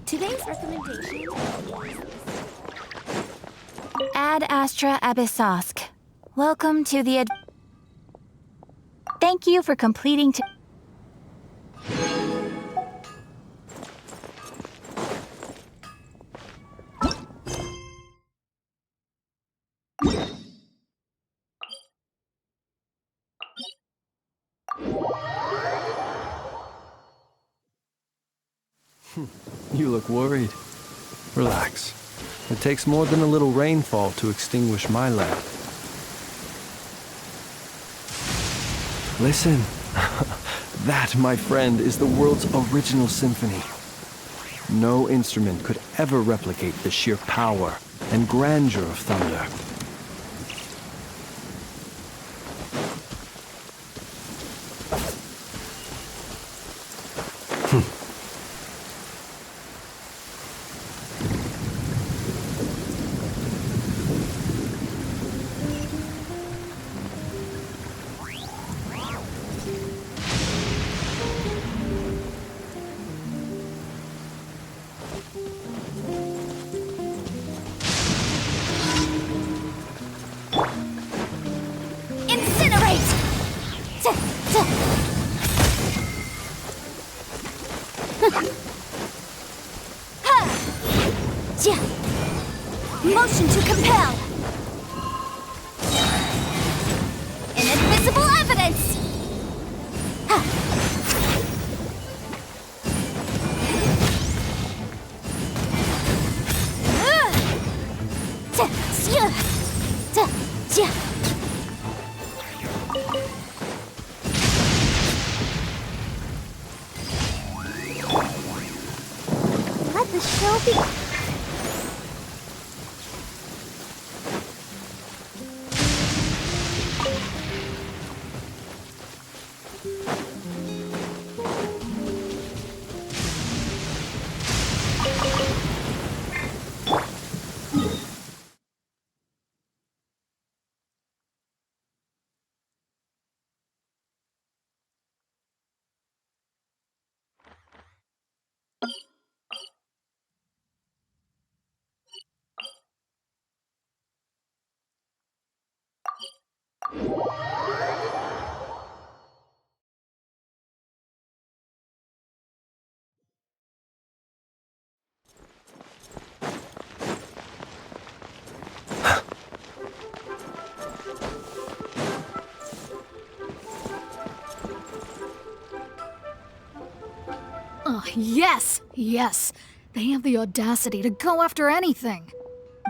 Today's recommendation... Ad Astra Abyssosk. Welcome to the Thank you for completing You look worried. Relax. It takes more than a little rainfall to extinguish my lamp. Listen. That, my friend, is the world's original symphony. No instrument could ever replicate the sheer power and grandeur of thunder. Motion to compel! Inadmissible evidence! Let the show be... Oh, yes! Yes! They have the audacity to go after anything!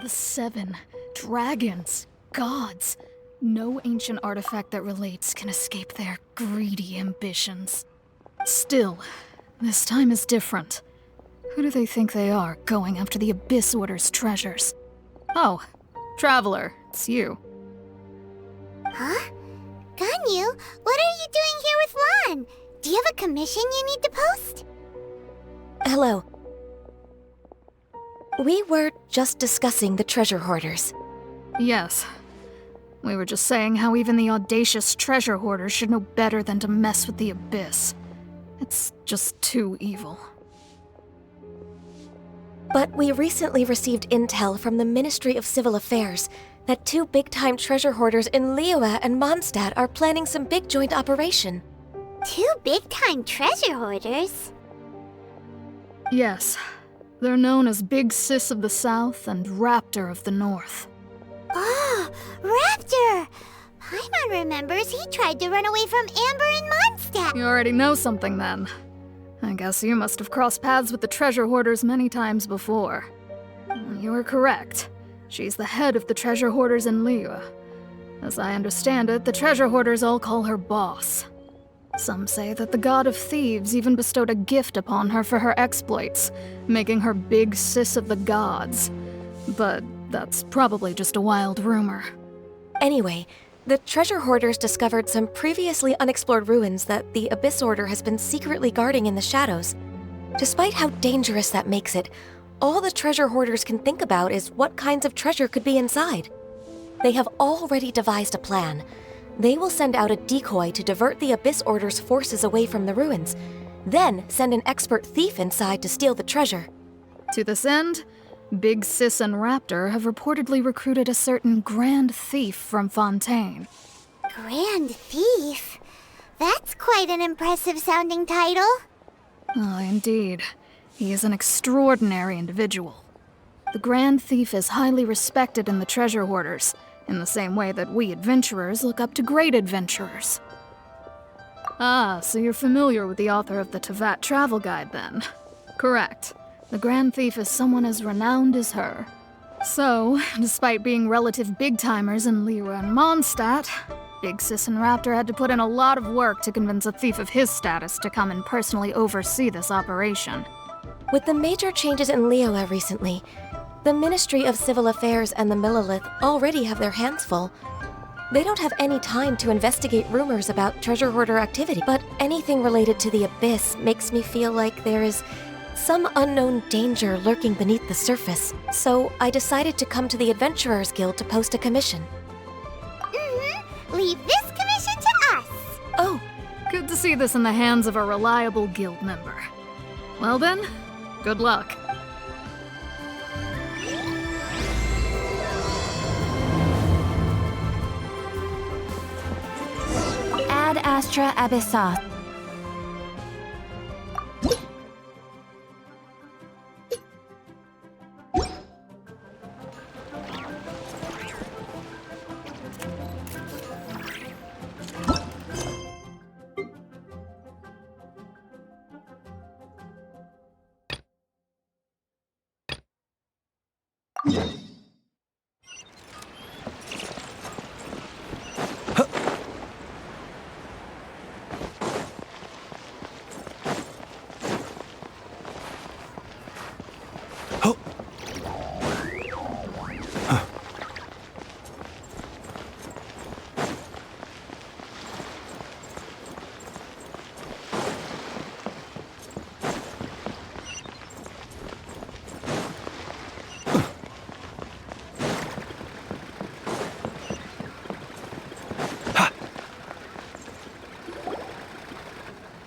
The 7 dragons, gods. No ancient artifact that relates can escape their greedy ambitions. Still, this time is different. Who do they think they are, going after the Abyss Order's treasures? Oh, Traveler, it's you. Huh? Ganyu, what are you doing here with Lan? Do you have a commission you need to post? Hello. We were just discussing the treasure hoarders. Yes. We were just saying how even the audacious treasure hoarders should know better than to mess with the Abyss. It's just too evil. But we recently received intel from the Ministry of Civil Affairs that 2 big-time treasure hoarders in Liyue and Mondstadt are planning some big joint operation. 2 big-time treasure hoarders? Yes. They're known as Big Sis of the South and Raptor of the North. Oh, Raptor! Paimon remembers he tried to run away from Amber in Mondstadt. You already know something then. I guess you must have crossed paths with the treasure hoarders many times before. You were correct. She's the head of the treasure hoarders in Liyue. As I understand it, the treasure hoarders all call her boss. Some say that the god of thieves even bestowed a gift upon her for her exploits, making her Big Sis of the gods. But that's probably just a wild rumor. Anyway, the treasure hoarders discovered some previously unexplored ruins that the Abyss Order has been secretly guarding in the shadows. Despite how dangerous that makes it, all the treasure hoarders can think about is what kinds of treasure could be inside. They have already devised a plan. They will send out a decoy to divert the Abyss Order's forces away from the ruins, then send an expert thief inside to steal the treasure. To this end, Big Sis and Raptor have reportedly recruited a certain Grand Thief from Fontaine. Grand Thief? That's quite an impressive sounding title. Oh, indeed. He is an extraordinary individual. The Grand Thief is highly respected in the treasure hoarders, in the same way that we adventurers look up to great adventurers. Ah, so you're familiar with the author of the Teyvat travel guide, then? Correct. The Grand Thief is someone as renowned as her. So, despite being relative big-timers in Liyue and Mondstadt, Big Sis and Raptor had to put in a lot of work to convince a thief of his status to come and personally oversee this operation. With the major changes in Liyue recently, the Ministry of Civil Affairs and the Millelith already have their hands full. They don't have any time to investigate rumors about treasure hoarder activity, but anything related to the Abyss makes me feel like there is some unknown danger lurking beneath the surface. So I decided to come to the Adventurers Guild to post a commission. Leave this commission to us. Oh, Good to see this in the hands of a reliable guild member. Well then, good luck. Ad Astra Abyssos.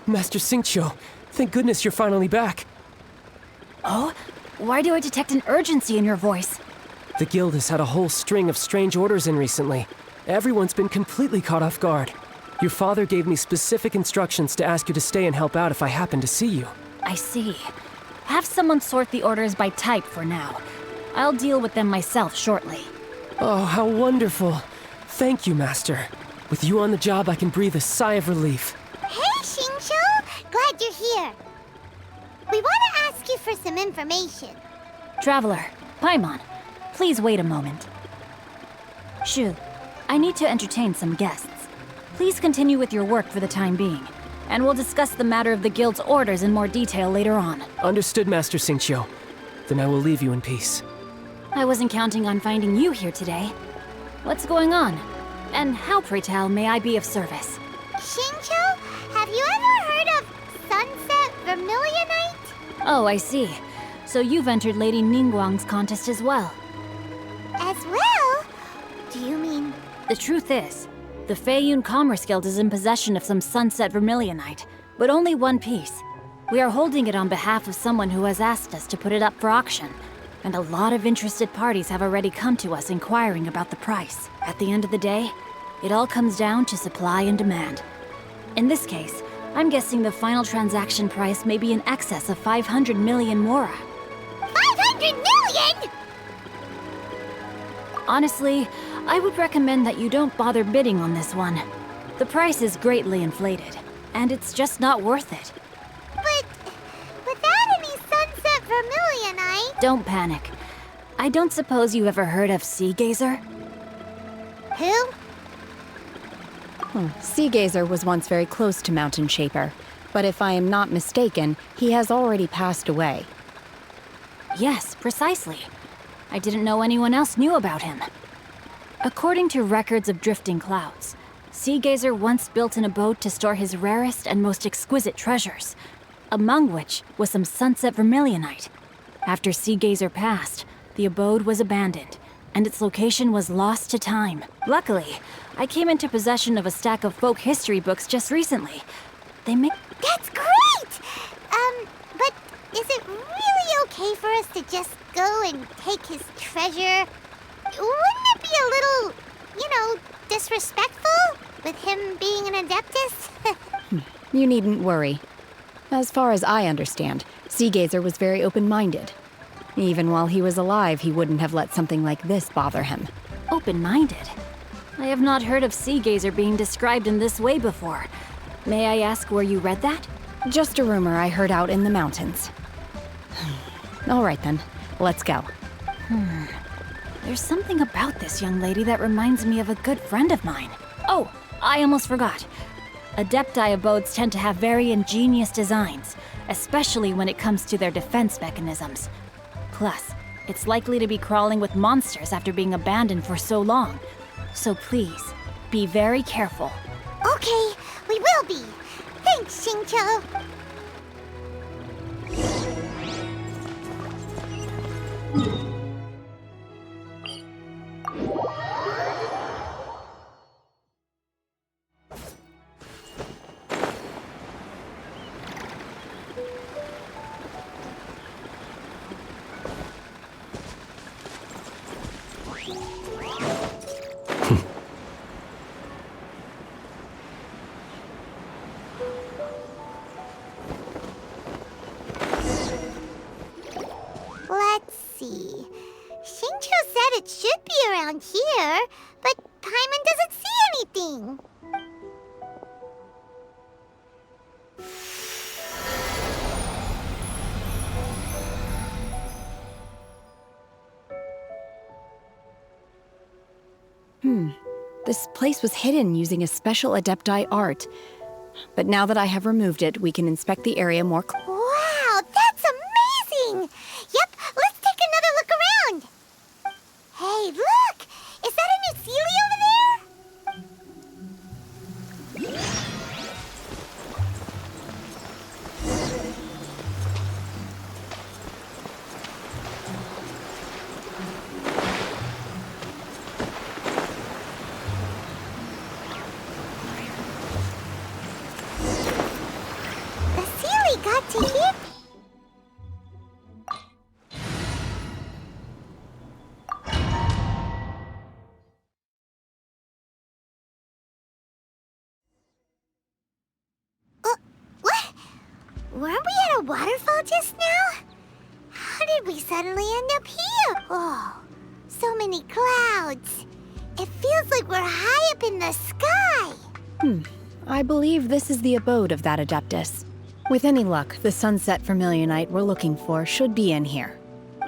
Master Xingqiu, thank goodness you're finally back. Oh? Why do I detect an urgency in your voice? The guild has had a whole string of strange orders in recently. Everyone's been completely caught off guard. Your father gave me specific instructions to ask you to stay and help out if I happen to see you. I see. Have someone sort the orders by type for now. I'll deal with them myself shortly. Oh, how wonderful. Thank you, Master. With you on the job, I can breathe a sigh of relief. Hey, Xingqiu! Glad you're here. We want to ask you for some information. Traveler, Paimon, please wait a moment. Shu, I need to entertain some guests. Please continue with your work for the time being, and we'll discuss the matter of the guild's orders in more detail later on. Understood, Master Xingqiu. Then I will leave you in peace. I wasn't counting on finding you here today. What's going on? And how, pray tell, may I be of service? Xingqiu, have you ever heard of Sunset Vermilionite? Oh, I see. So you've entered Lady Ningguang's contest as well. As well? Do you mean... The truth is, the Feiyun Commerce Guild is in possession of some Sunset Vermilionite, but only one piece. We are holding it on behalf of someone who has asked us to put it up for auction, and a lot of interested parties have already come to us inquiring about the price. At the end of the day, it all comes down to supply and demand. In this case, I'm guessing the final transaction price may be in excess of 500 million mora. 500 million?! Honestly, I would recommend that you don't bother bidding on this one. The price is greatly inflated, and it's just not worth it. But without any Sunset Vermilionite... Don't panic. I don't suppose you ever heard of Sea Gazer? Who? Sea Gazer was once very close to Mountain Shaper, but if I am not mistaken, he has already passed away. Yes, precisely. I didn't know anyone else knew about him. According to records of drifting clouds, Sea Gazer once built an abode to store his rarest and most exquisite treasures, among which was some Sunset Vermilionite. After Sea Gazer passed, the abode was abandoned, and its location was lost to time. Luckily, I came into possession of a stack of folk history books just recently. They make... That's great! But is it really okay for us to to just go and take his treasure? Wouldn't it be a little, disrespectful with him being an Adeptus? You needn't worry. As far as I understand, Seagazer was very open-minded. Even while he was alive, he wouldn't have let something like this bother him. Open-minded? I have not heard of Seagazer being described in this way before. May I ask where you read that? Just a rumor I heard out in the mountains. All right then, let's go. There's something about this young lady that reminds me of a good friend of mine. Oh, I almost forgot. Adepti abodes tend to have very ingenious designs, especially when it comes to their defense mechanisms. Plus, it's likely to be crawling with monsters after being abandoned for so long. So please, be very careful. Okay, we will be. Thanks, Xingqiu. Let's see. Xingqiu said it should be around here, but Paimon doesn't see anything. This place was hidden using a special Adepti art. But now that I have removed it, we can inspect the area more closely. Wow, that's amazing! Yep, let's take another look around. Hey, look! Is that a new Sealy over there? The Sealy got to hear. What? Weren't we at a waterfall just now? How did we suddenly end up here? Oh, so many clouds. It feels like we're high up in the sky. I believe this is the abode of that Adeptus. With any luck, the sunset Vermilionite we're looking for should be in here.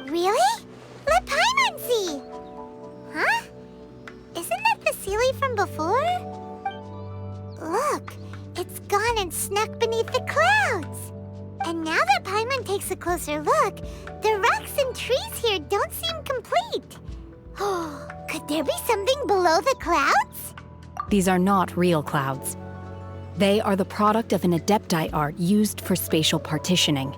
Really? Let Paimon see. Huh? Isn't that the Sealy from before? Look, it's gone and snuck beneath the clouds. And now that Paimon takes a closer look, the rocks and trees here don't seem complete. Oh, could there be something below the clouds? These are not real clouds. They are the product of an Adepti art used for spatial partitioning.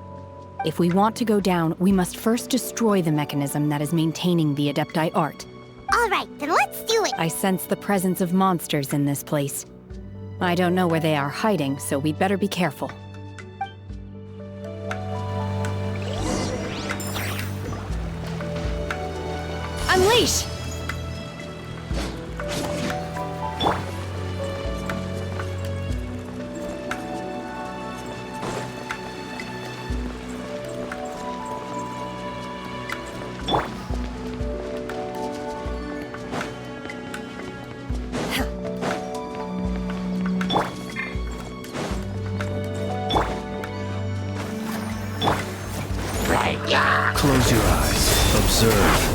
If we want to go down, we must first destroy the mechanism that is maintaining the Adepti art. All right, then let's do it. I sense the presence of monsters in this place. I don't know where they are hiding, so we'd better be careful. Unleash! Close your eyes. Observe.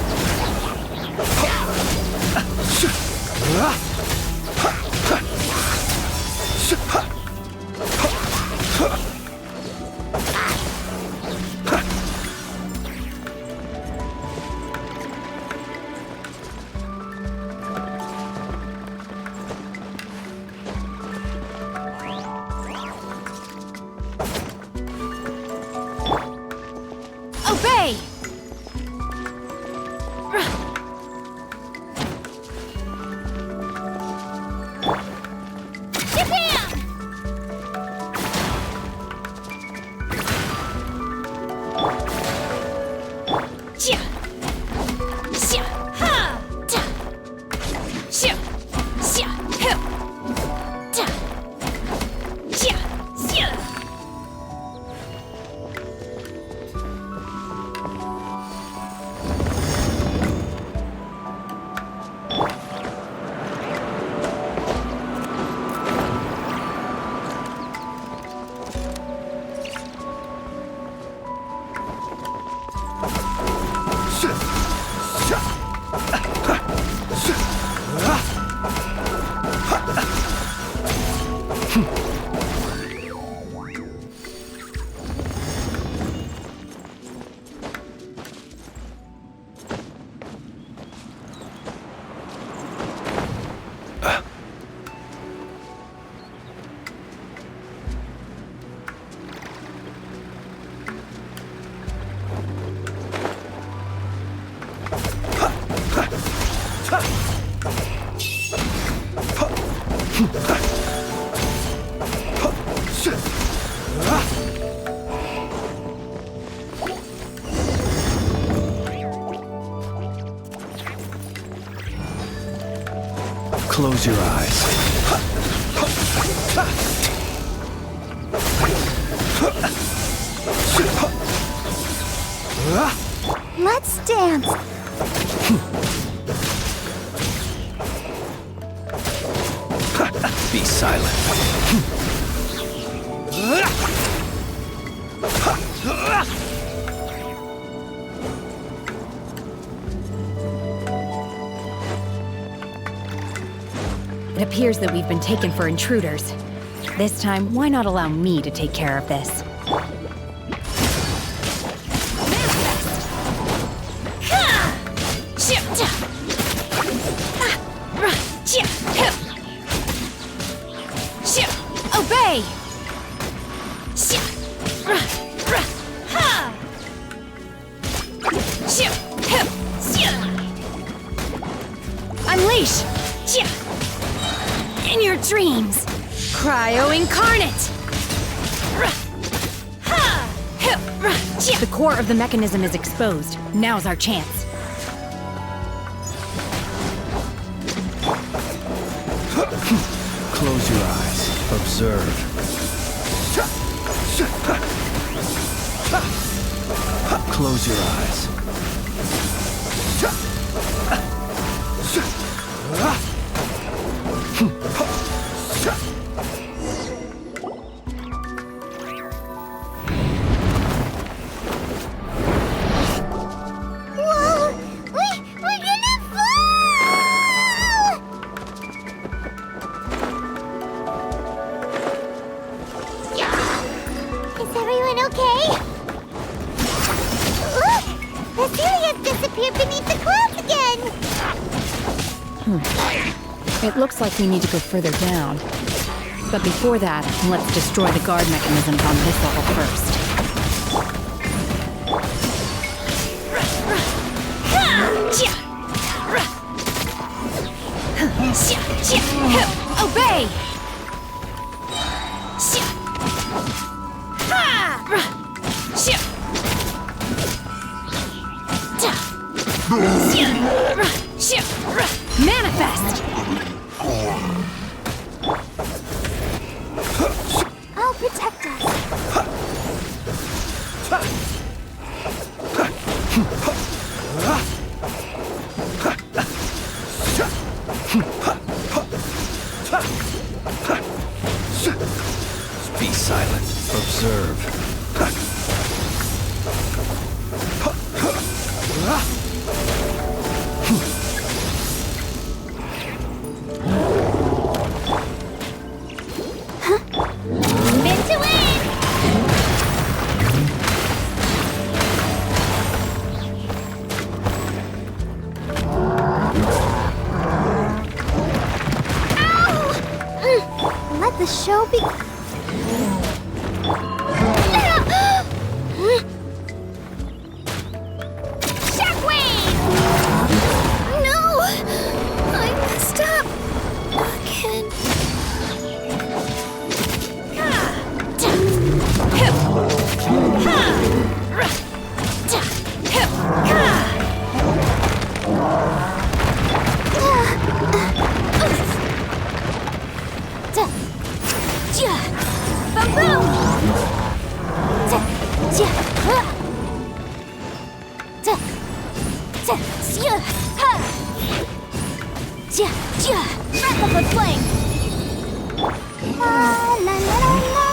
Obey! Japan! Close your eyes. Let's dance. Be silent. It appears that we've been taken for intruders. This time, why not allow me to take care of this? Obey! Unleash! In your dreams! Cryo incarnate! The core of the mechanism is exposed. Now's our chance. Close your eyes. Observe. Close your eyes. Whoa! We're gonna fall! Is everyone okay? Look! The Celia's disappeared beneath the clouds again! It looks like we need to go further down. But before that, let's destroy the guard mechanisms on this level first. Obey! Manifest! I'll protect us. Be silent. Observe. Spin to win! Ow! Let the show be... Shockwave! No! I messed up. Again. Breath of the flame! La la la la.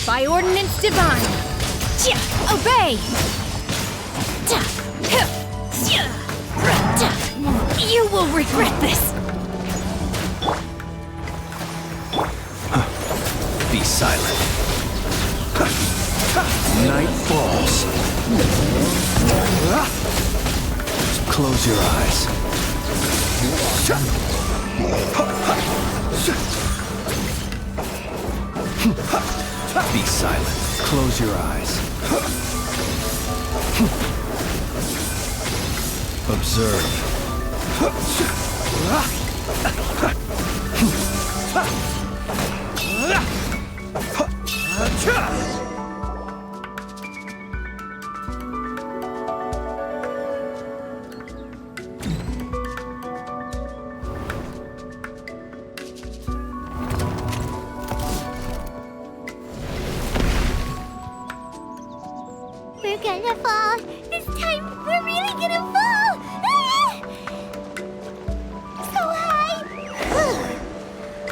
By ordinance divine! Obey! You will regret this! Be silent. Night falls. Close your eyes. Be silent. Close your eyes. Observe. we're gonna fall. This time, we're really gonna fall. Ah! So high.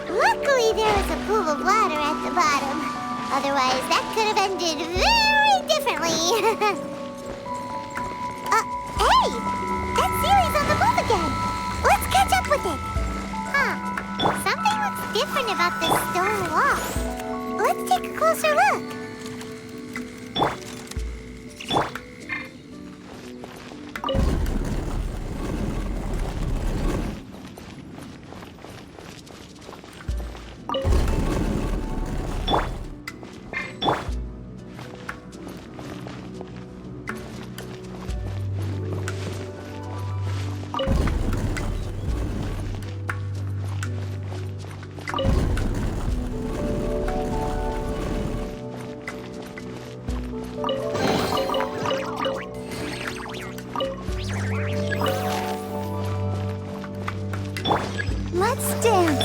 Luckily, there was a pool of water at the bottom. Otherwise, that could have ended very differently. Hey! That Sealy's on the move again. Let's catch up with it. Huh. Something looks different about this stone wall. Let's take a closer look. Let's dance.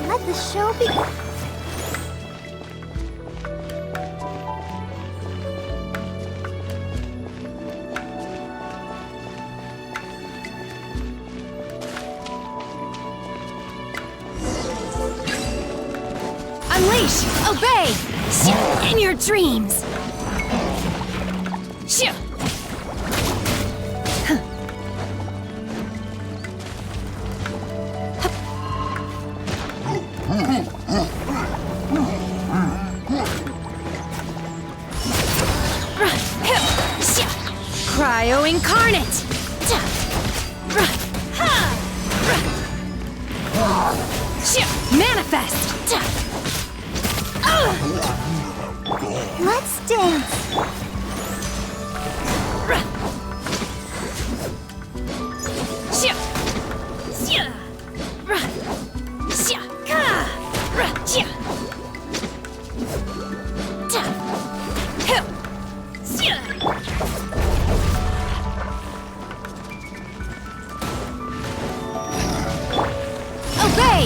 Let the show begin. Unleash! Obey! In your dreams! Cryo incarnate! Manifest! Let's dance. Obey!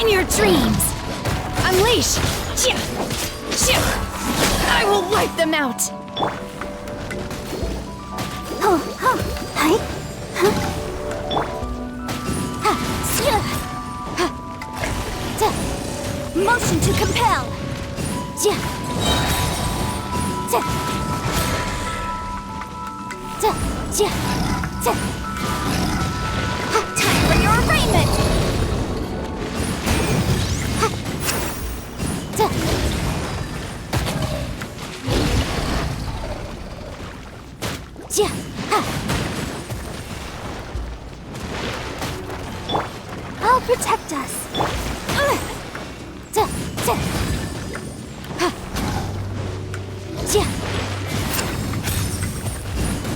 In your dreams! Unleash! I will wipe them out! Motion to compel. Time for your arraignment. I'll protect us.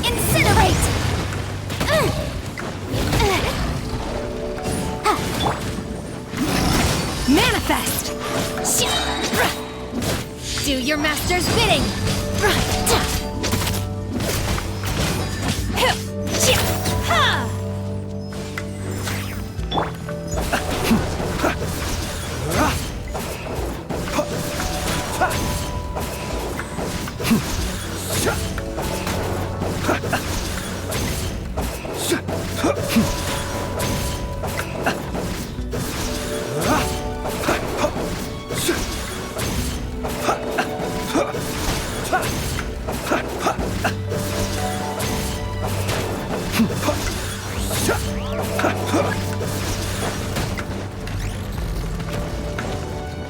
Incinerate! Manifest! Do your master's bidding!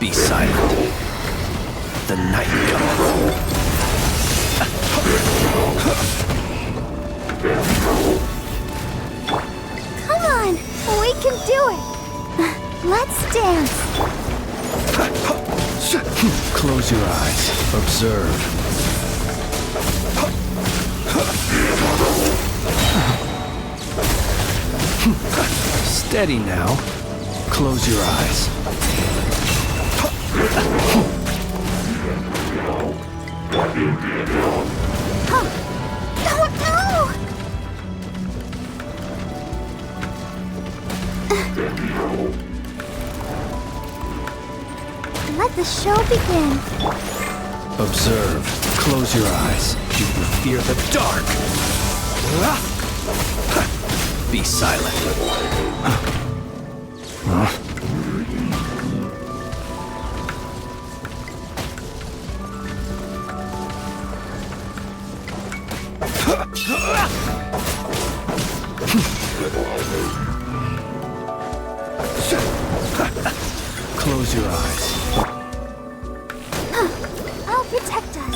Be silent. The night cometh. Close your eyes. Observe. Steady now. Close your eyes. Oh no! Let the show begin. Observe. Close your eyes. Do you fear the dark? Be silent. Close your eyes. I'll protect us.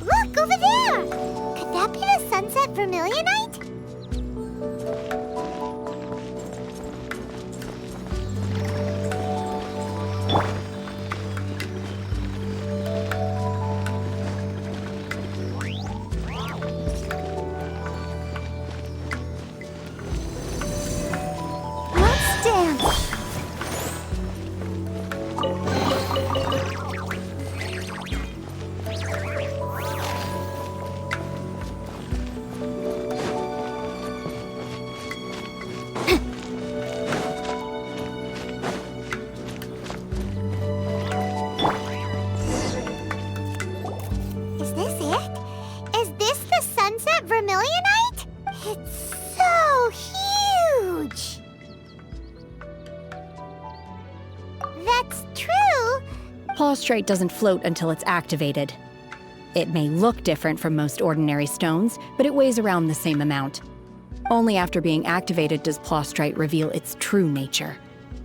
Look, over there! Could that be the sunset vermilionite? Let's dance. Is this it? Is this the sunset vermilionite? It's so huge! That's true. Plaustrite doesn't float until it's activated. It may look different from most ordinary stones, but it weighs around the same amount. Only after being activated does Plaustrite reveal its true nature,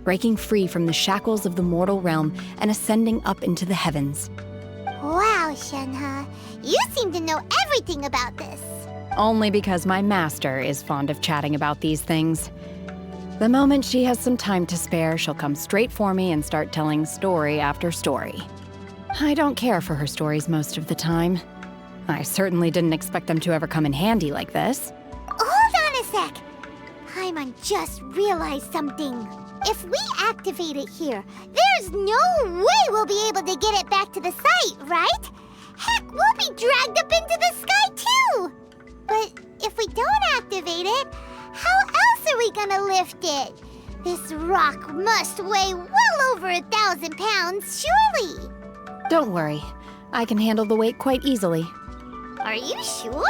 breaking free from the shackles of the mortal realm and ascending up into the heavens. Wow, Shenhe. You seem to know everything about this. Only because my master is fond of chatting about these things. The moment she has some time to spare, she'll come straight for me and start telling story after story. I don't care for her stories most of the time. I certainly didn't expect them to ever come in handy like this. Hold on a sec. Paimon just realized something. If we activate it here, there's no way we'll be able to get it back to the site, right? Heck, we'll be dragged up into the sky too! But if we don't activate it, how else are we gonna lift it? This rock must weigh well over 1,000 pounds, surely! Don't worry, I can handle the weight quite easily. Are you sure?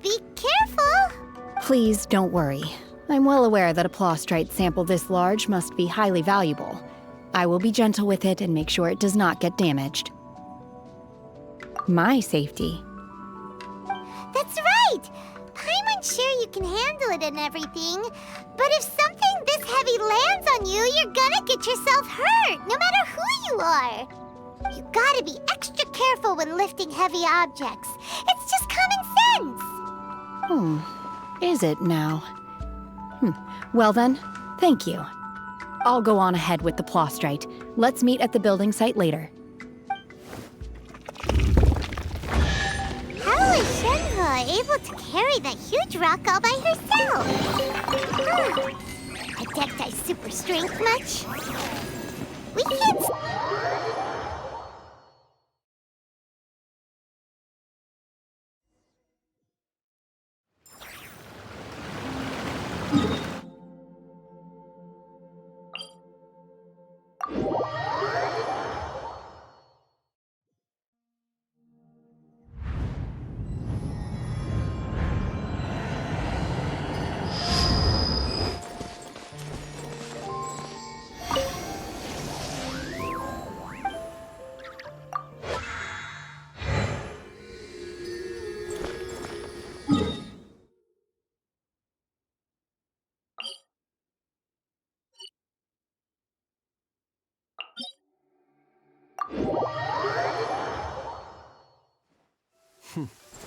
Be careful! Please don't worry. I'm well aware that a Plaustrite sample this large must be highly valuable. I will be gentle with it and make sure it does not get damaged. My safety. That's right! Paimon's sure you can handle it and everything, but if something this heavy lands on you, you're gonna get yourself hurt, no matter who you are. You gotta be extra careful when lifting heavy objects. It's just common sense. Is it now? Well then, thank you. I'll go on ahead with the Plaustrite. Let's meet at the building site later. How is Shenhe able to carry that huge rock all by herself? Adepti super strength much? We can't...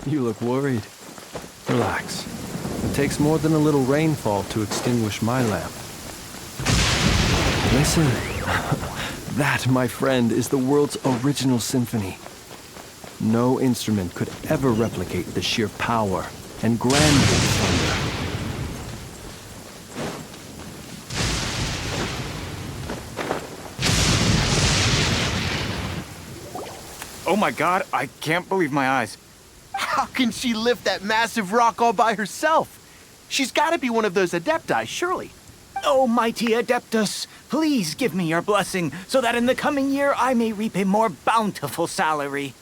You look worried. Relax. It takes more than a little rainfall to extinguish my lamp. Listen. That, my friend, is the world's original symphony. No instrument could ever replicate the sheer power and grandeur of thunder. Oh my god, I can't believe my eyes. How can she lift that massive rock all by herself? She's gotta be one of those adepti, surely. Oh, mighty Adeptus, please give me your blessing so that in the coming year I may reap a more bountiful salary.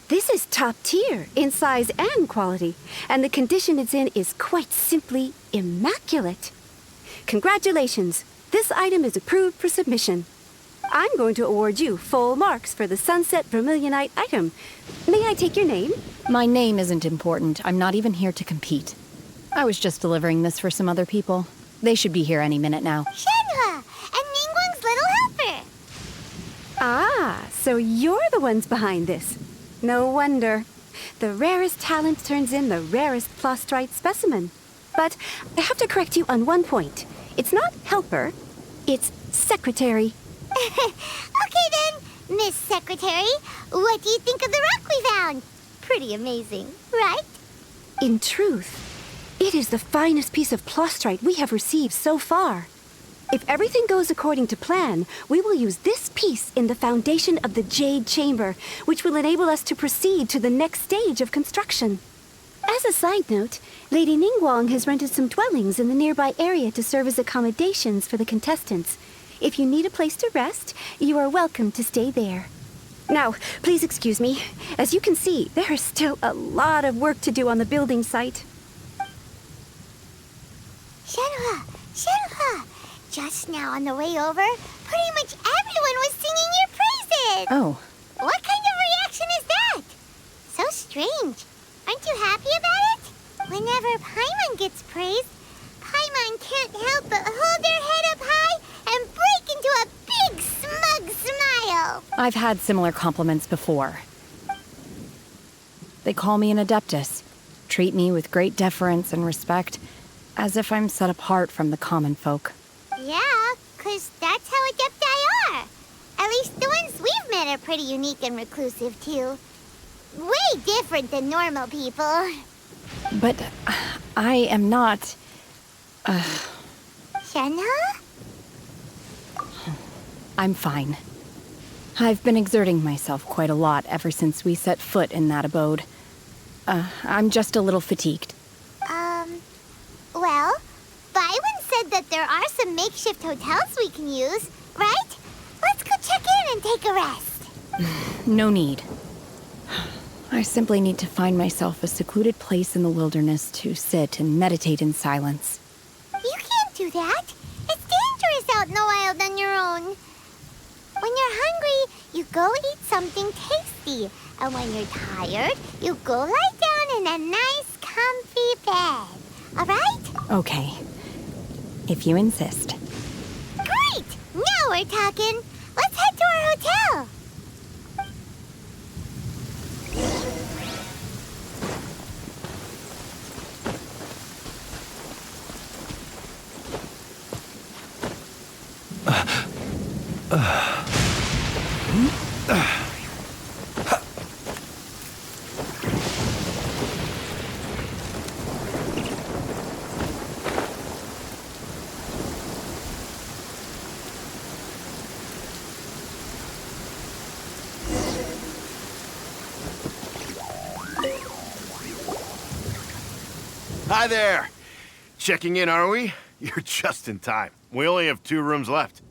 This is top tier in size and quality, and the condition it's in is quite simply immaculate. Congratulations, this item is approved for submission. I'm going to award you full marks for the Sunset Vermilionite item. May I take your name? My name isn't important. I'm not even here to compete. I was just delivering this for some other people. They should be here any minute now. Shenhua, and Ningguang's little helper. Ah, so you're the ones behind this. No wonder. The rarest talent turns in the rarest plostrite specimen. But I have to correct you on one point. It's not helper, it's secretary. Okay then, Miss Secretary, what do you think of the rock we found? Pretty amazing, right? In truth, it is the finest piece of plostrite we have received so far. If everything goes according to plan, we will use this piece in the foundation of the Jade Chamber, which will enable us to proceed to the next stage of construction. As a side note, Lady Ningguang has rented some dwellings in the nearby area to serve as accommodations for the contestants. If you need a place to rest, you are welcome to stay there. Now, please excuse me. As you can see, there is still a lot of work to do on the building site. Shenhua, just now on the way over, pretty much everyone was singing your praises. Oh, What kind of reaction is that? So strange. Aren't you happy about it? Whenever Paimon gets praised, Paimon can't help but hold their head up high and break into a big smug smile. I've had similar compliments before. They call me an adeptus, treat me with great deference and respect, as if I'm set apart from the common folk. Yeah, 'cause that's how adepti are. At least the ones we've met are pretty unique and reclusive, too. Way different than normal people. But I am not... Shenhua? I'm fine. I've been exerting myself quite a lot ever since we set foot in that abode. I'm just a little fatigued. Well, Byron said that there are some makeshift hotels we can use, right? Let's go check in and take a rest. No need. I simply need to find myself a secluded place in the wilderness to sit and meditate in silence. You can't do that. It's dangerous out in the wild on your own. When you're hungry, you go eat something tasty. And when you're tired, you go lie down in a nice, comfy bed. All right? Okay. If you insist. Great! Now we're talking. Let's head to our hotel. Hi there! Checking in, are we? You're just in time. We only have 2 rooms left.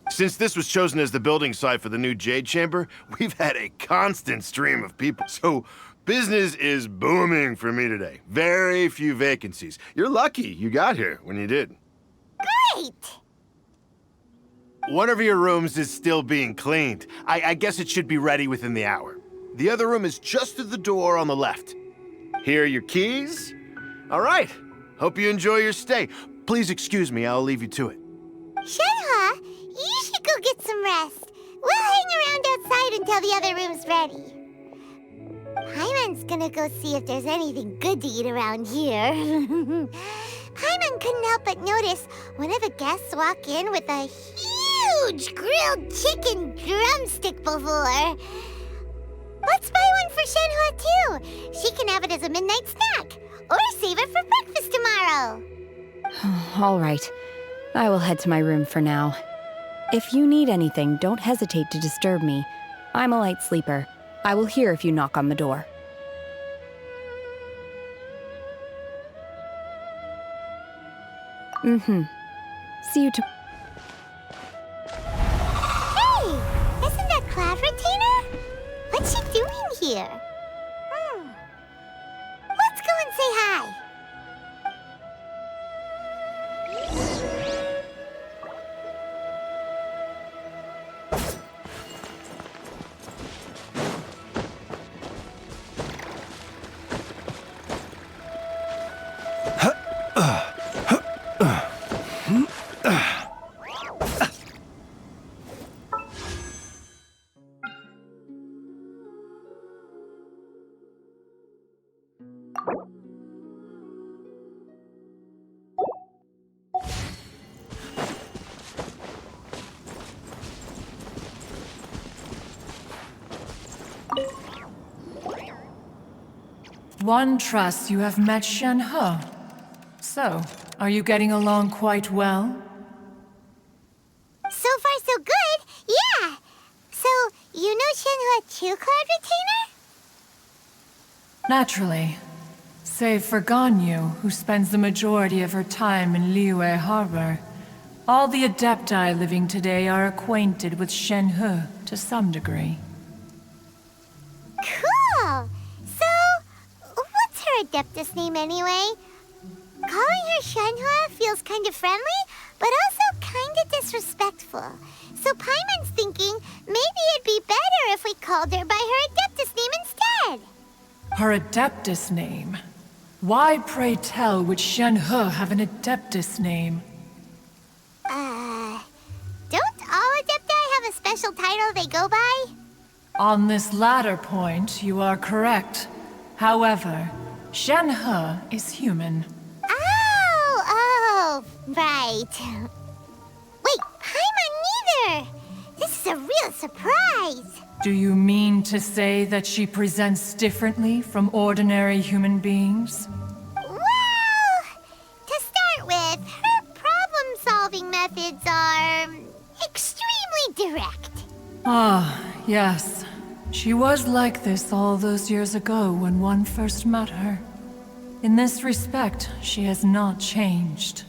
Since this was chosen as the building site for the new Jade Chamber, we've had a constant stream of people. So business is booming for me today. Very few vacancies. You're lucky you got here when you did. Great! One of your rooms is still being cleaned. I guess it should be ready within the hour. The other room is just through the door on the left. Here are your keys. All right. Hope you enjoy your stay. Please excuse me, I'll leave you to it. Shenhua, you should go get some rest. We'll hang around outside until the other room's ready. Paimon's gonna go see if there's anything good to eat around here. Paimon couldn't help but notice one of the guests walk in with a huge grilled chicken drumstick before. Let's buy one for Shenhua too. She can have it as a midnight snack, or save it for breakfast tomorrow. All right. I will head to my room for now. If you need anything, don't hesitate to disturb me. I'm a light sleeper. I will hear if you knock on the door. See you tomorrow. Hey! Isn't that Cloud Retainer? What's she doing here? Let's go and say hi. One trusts you have met Shenhe. So, are you getting along quite well? So far, so good. Yeah. So, you know Shenhua too, Cloud Retainer? Naturally. Save for Ganyu, who spends the majority of her time in Liyue Harbor. All the Adepti living today are acquainted with Shenhe to some degree. Cool. So, what's her Adeptus name anyway? Calling her Shenhua feels kind of friendly, but also kind of disrespectful. So Paimon's thinking maybe it'd be better if we called her by her Adeptus name instead. Her Adeptus name? Why, pray tell, would Shenhe have an Adeptus name? Don't all Adepti have a special title they go by? On this latter point, you are correct. However, Shenhe is human. Oh, right. Wait, Paimon neither! This is a real surprise! Do you mean to say that she presents differently from ordinary human beings? Well, to start with, her problem-solving methods are extremely direct. Ah, yes. She was like this all those years ago when one first met her. In this respect, she has not changed.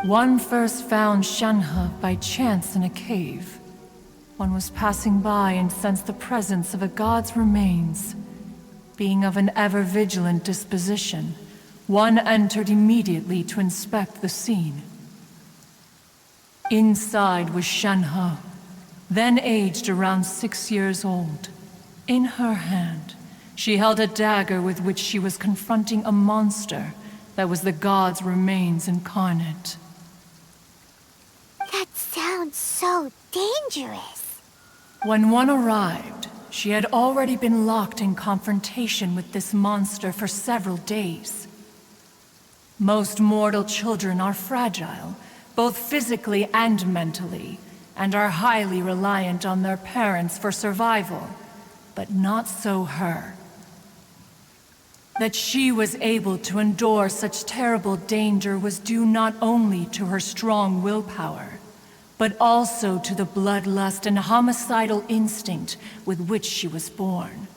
One first found Shenhe by chance in a cave. One was passing by and sensed the presence of a god's remains. Being of an ever-vigilant disposition, one entered immediately to inspect the scene. Inside was Shenhe, then aged around 6 years old. In her hand, she held a dagger with which she was confronting a monster that was the god's remains incarnate. That sounds so dangerous. When one arrived, she had already been locked in confrontation with this monster for several days. Most mortal children are fragile, both physically and mentally, and are highly reliant on their parents for survival, but not so her. That she was able to endure such terrible danger was due not only to her strong willpower, but also to the bloodlust and homicidal instinct with which she was born.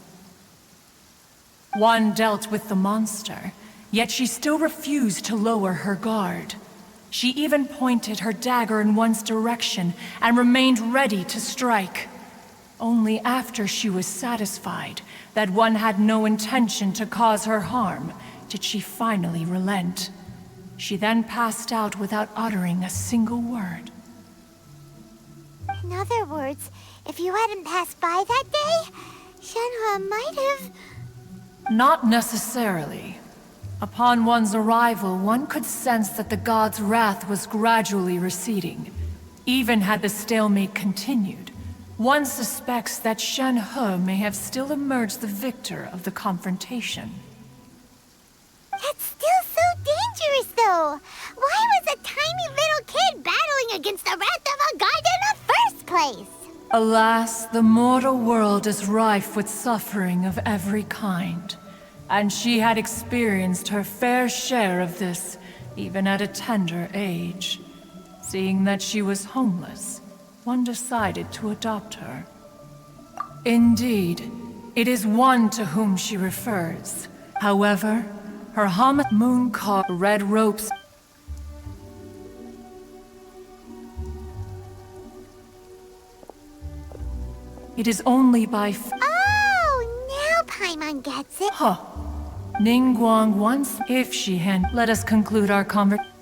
One dealt with the monster, yet she still refused to lower her guard. She even pointed her dagger in one's direction and remained ready to strike. Only after she was satisfied that one had no intention to cause her harm did she finally relent. She then passed out without uttering a single word. In other words, if you hadn't passed by that day, Shenhua might have... Not necessarily. Upon one's arrival, one could sense that the god's wrath was gradually receding. Even had the stalemate continued, One suspects that Shen He may have still emerged the victor of the confrontation. That's still so dangerous, though. Why was a tiny little kid battling against the wrath of a god in the first place? Alas, the mortal world is rife with suffering of every kind, and she had experienced her fair share of this, even at a tender age. Seeing that she was homeless, one decided to adopt her. Indeed, it is one to whom she refers. However, her moon called red ropes. It is only by Oh, now Paimon gets it. Huh. Ningguang once, if she had. Let us conclude our conversation.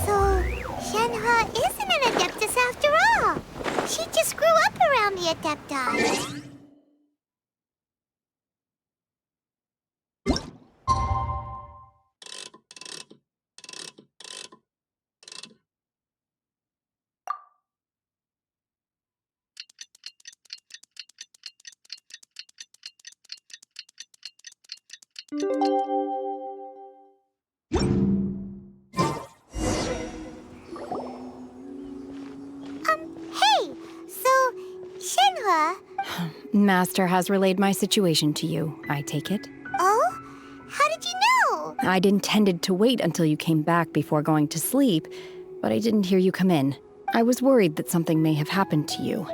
So, Shenhe isn't an Adeptus after all. She just grew up around the Adepti. Hey! So, Shenhe... Master has relayed my situation to you, I take it. Oh? How did you know? I'd intended to wait until you came back before going to sleep, but I didn't hear you come in. I was worried that something may have happened to you.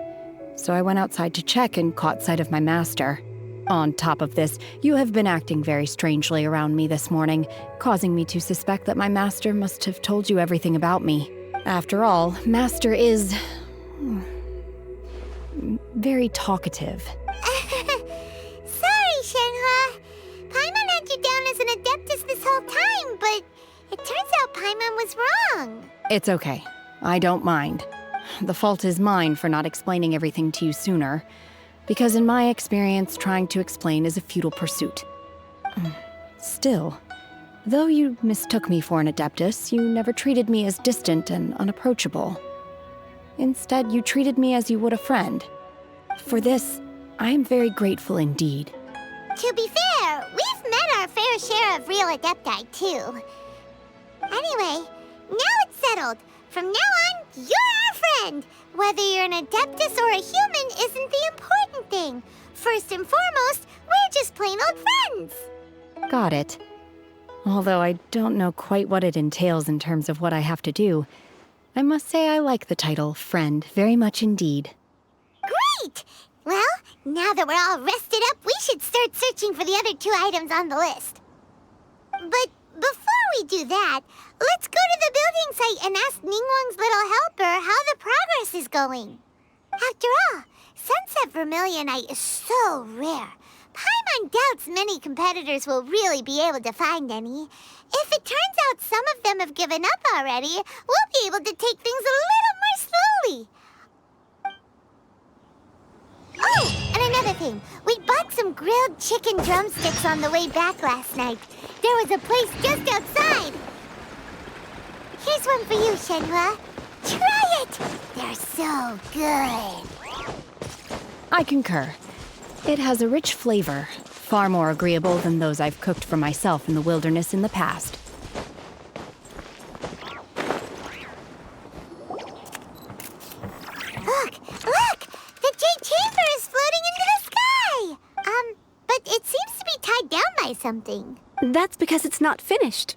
So I went outside to check and caught sight of my master. On top of this, you have been acting very strangely around me this morning, causing me to suspect that my master must have told you everything about me. After all, Master is... very talkative. Sorry, Shenhe. Paimon had you down as an Adeptus this whole time, but it turns out Paimon was wrong. It's okay. I don't mind. The fault is mine for not explaining everything to you sooner, because in my experience, trying to explain is a futile pursuit. Still, though you mistook me for an Adeptus, you never treated me as distant and unapproachable. Instead, you treated me as you would a friend. For this, I am very grateful indeed. To be fair, we've met our fair share of real Adepti, too. Anyway, now it's settled. From now on, you're our friend. Whether you're an Adeptus or a human isn't the important thing. First and foremost, we're just plain old friends. Got it. Although I don't know quite what it entails in terms of what I have to do, I must say I like the title friend very much indeed. Great! Well, now that we're all rested up, we should start searching for the other 2 items on the list. But before we do that, let's go to the building site and ask Ningguang's little helper how the progress is going. After all, Sunset Vermilionite is so rare. Paimon doubts many competitors will really be able to find any. If it turns out some of them have given up already, we'll be able to take things a little more slowly. Oh, and another thing. We bought some grilled chicken drumsticks on the way back last night. There was a place just outside. Here's one for you, Shenhe. Try it! They're so good. I concur. It has a rich flavor, far more agreeable than those I've cooked for myself in the wilderness in the past. Look! The Jade Chamber is floating into the sky! But it seems to be tied down by something. That's because it's not finished.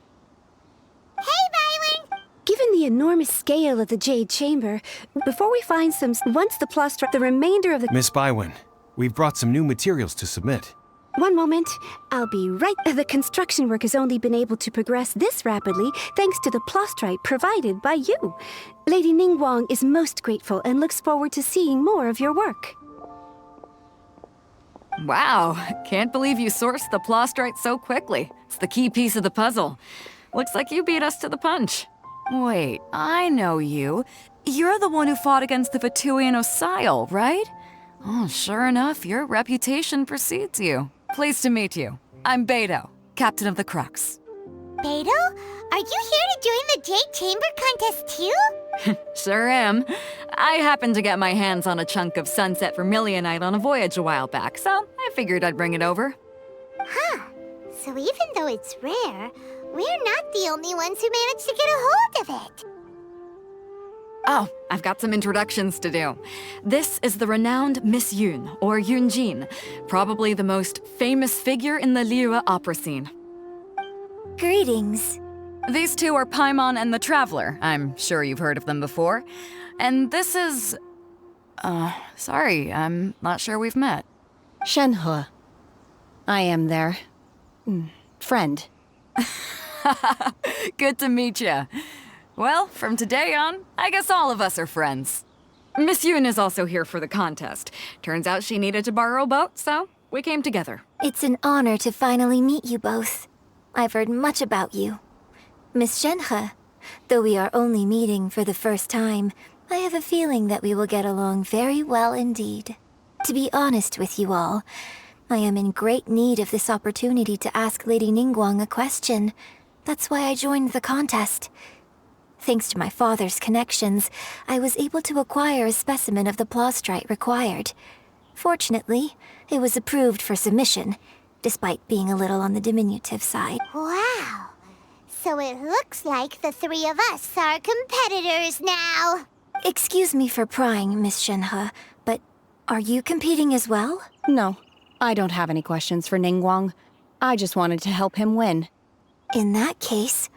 Hey, Byron! Given the enormous scale of the Jade Chamber, before we find once the plaster, the remainder of the... Miss Bywin, we've brought some new materials to submit. One moment. I'll be right... The construction work has only been able to progress this rapidly thanks to the plastrite provided by you. Lady Ningguang is most grateful and looks forward to seeing more of your work. Wow, can't believe you sourced the plastrite so quickly. It's the key piece of the puzzle. Looks like you beat us to the punch. Wait, I know you. You're the one who fought against the Vatuian Osile, right? Oh, sure enough, your reputation precedes you. Pleased to meet you. I'm Beto, captain of the Crux. Beto? Are you here to join the Jade Chamber contest too? Sure am. I happened to get my hands on a chunk of sunset vermilionite on a voyage a while back, so I figured I'd bring it over. Huh. So even though it's rare, we're not the only ones who managed to get a hold of it. Oh, I've got some introductions to do. This is the renowned Miss Yoon, or Yoonjin, probably the most famous figure in the Liyue opera scene. Greetings. These two are Paimon and the Traveler. I'm sure you've heard of them before. And this is... sorry, I'm not sure we've met. Shenhe. I am their... friend. Good to meet ya. Well, from today on, I guess all of us are friends. Miss Yoon is also here for the contest. Turns out she needed to borrow a boat, so we came together. It's an honor to finally meet you both. I've heard much about you. Miss Shenhe, though we are only meeting for the first time, I have a feeling that we will get along very well indeed. To be honest with you all, I am in great need of this opportunity to ask Lady Ningguang a question. That's why I joined the contest. Thanks to my father's connections, I was able to acquire a specimen of the plastrite required. Fortunately, it was approved for submission, despite being a little on the diminutive side. Wow! So it looks like the three of us are competitors now. Excuse me for prying, Miss Shenhe, but are you competing as well? No, I don't have any questions for Ningguang. I just wanted to help him win. In that case,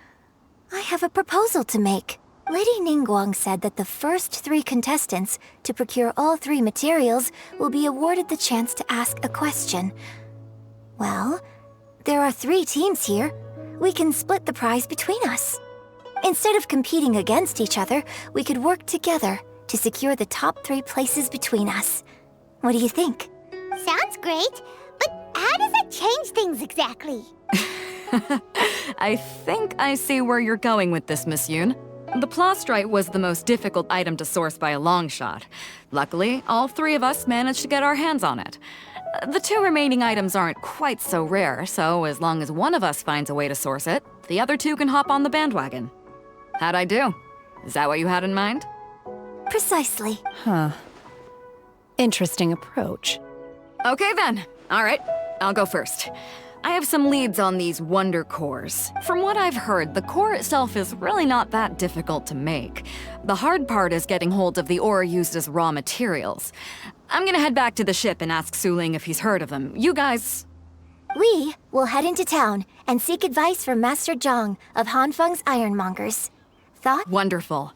I have a proposal to make. Lady Ningguang said that the first 3 contestants to procure all 3 materials will be awarded the chance to ask a question. Well, there are 3 teams here. We can split the prize between us. Instead of competing against each other, we could work together to secure the top 3 places between us. What do you think? Sounds great, but how does it change things exactly? I think I see where you're going with this, Miss Yoon. The plastrite was the most difficult item to source by a long shot. Luckily, all 3 of us managed to get our hands on it. The 2 remaining items aren't quite so rare, so as long as one of us finds a way to source it, the other 2 can hop on the bandwagon. How'd I do? Is that what you had in mind? Precisely. Huh. Interesting approach. Okay then. All right, I'll go first. I have some leads on these wonder cores. From what I've heard, the core itself is really not that difficult to make. The hard part is getting hold of the ore used as raw materials. I'm gonna head back to the ship and ask Suling if he's heard of them. You guys... We will head into town and seek advice from Master Zhang of Hanfeng's Ironmongers. Thought? Wonderful.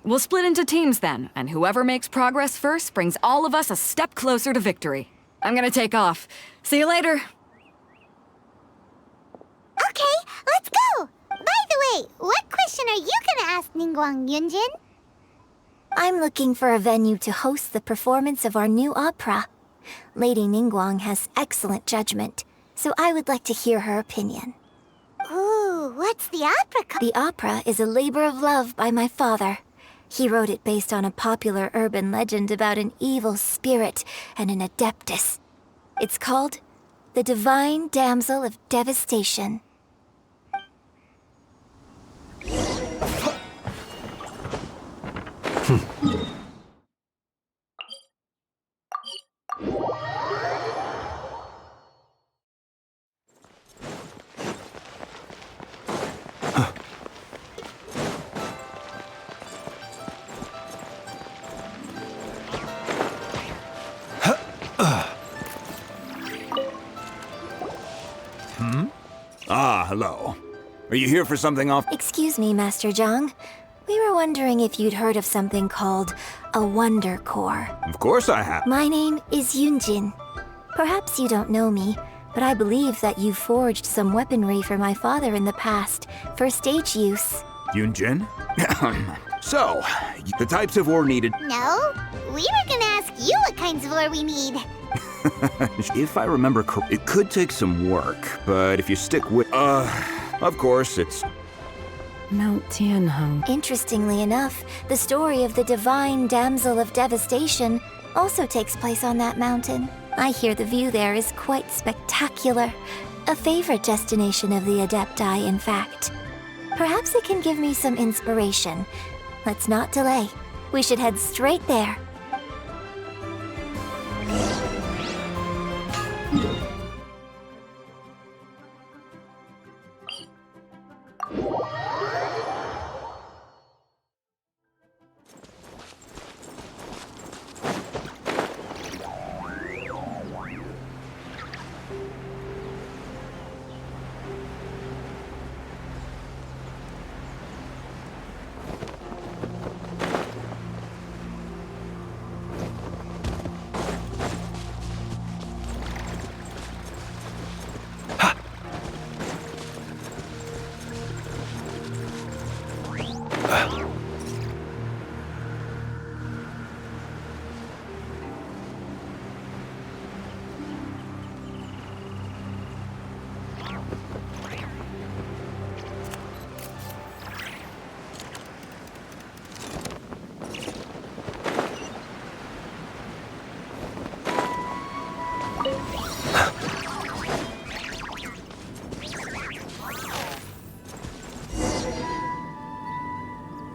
We'll split into teams then, and whoever makes progress first brings all of us a step closer to victory. I'm gonna take off. See you later. Okay, let's go! By the way, what question are you gonna ask Ningguang Yunjin? I'm looking for a venue to host the performance of our new opera. Lady Ningguang has excellent judgment, so I would like to hear her opinion. Ooh, what's the opera called? The opera is a labor of love by my father. He wrote it based on a popular urban legend about an evil spirit and an adeptus. It's called The Divine Damsel of Devastation. Ah, hello. Are you here for something off? Excuse me, Master Zhang. We were wondering if you'd heard of something called a Wonder Core. Of course I have. My name is Yunjin. Perhaps you don't know me, but I believe that you forged some weaponry for my father in the past for stage use. Yunjin? So, the types of ore needed... No, we were gonna ask you what kinds of ore we need. If I remember correctly, it could take some work, but if you stick with... of course, it's... Mount Tianheng. Interestingly enough, the story of the Divine Damsel of Devastation also takes place on that mountain. I hear the view there is quite spectacular. A favorite destination of the Adepti, in fact. Perhaps it can give me some inspiration. Let's not delay. We should head straight there.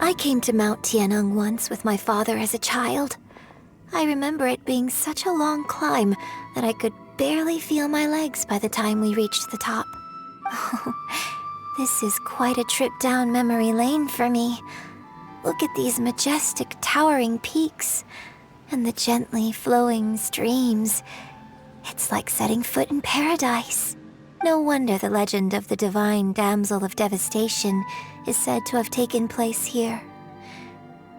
I came to Mount Tianeng once with my father as a child. I remember it being such a long climb that I could barely feel my legs by the time we reached the top. This is quite a trip down memory lane for me. Look at these majestic, towering peaks and the gently flowing streams. It's like setting foot in paradise. No wonder the legend of the divine damsel of devastation is said to have taken place here.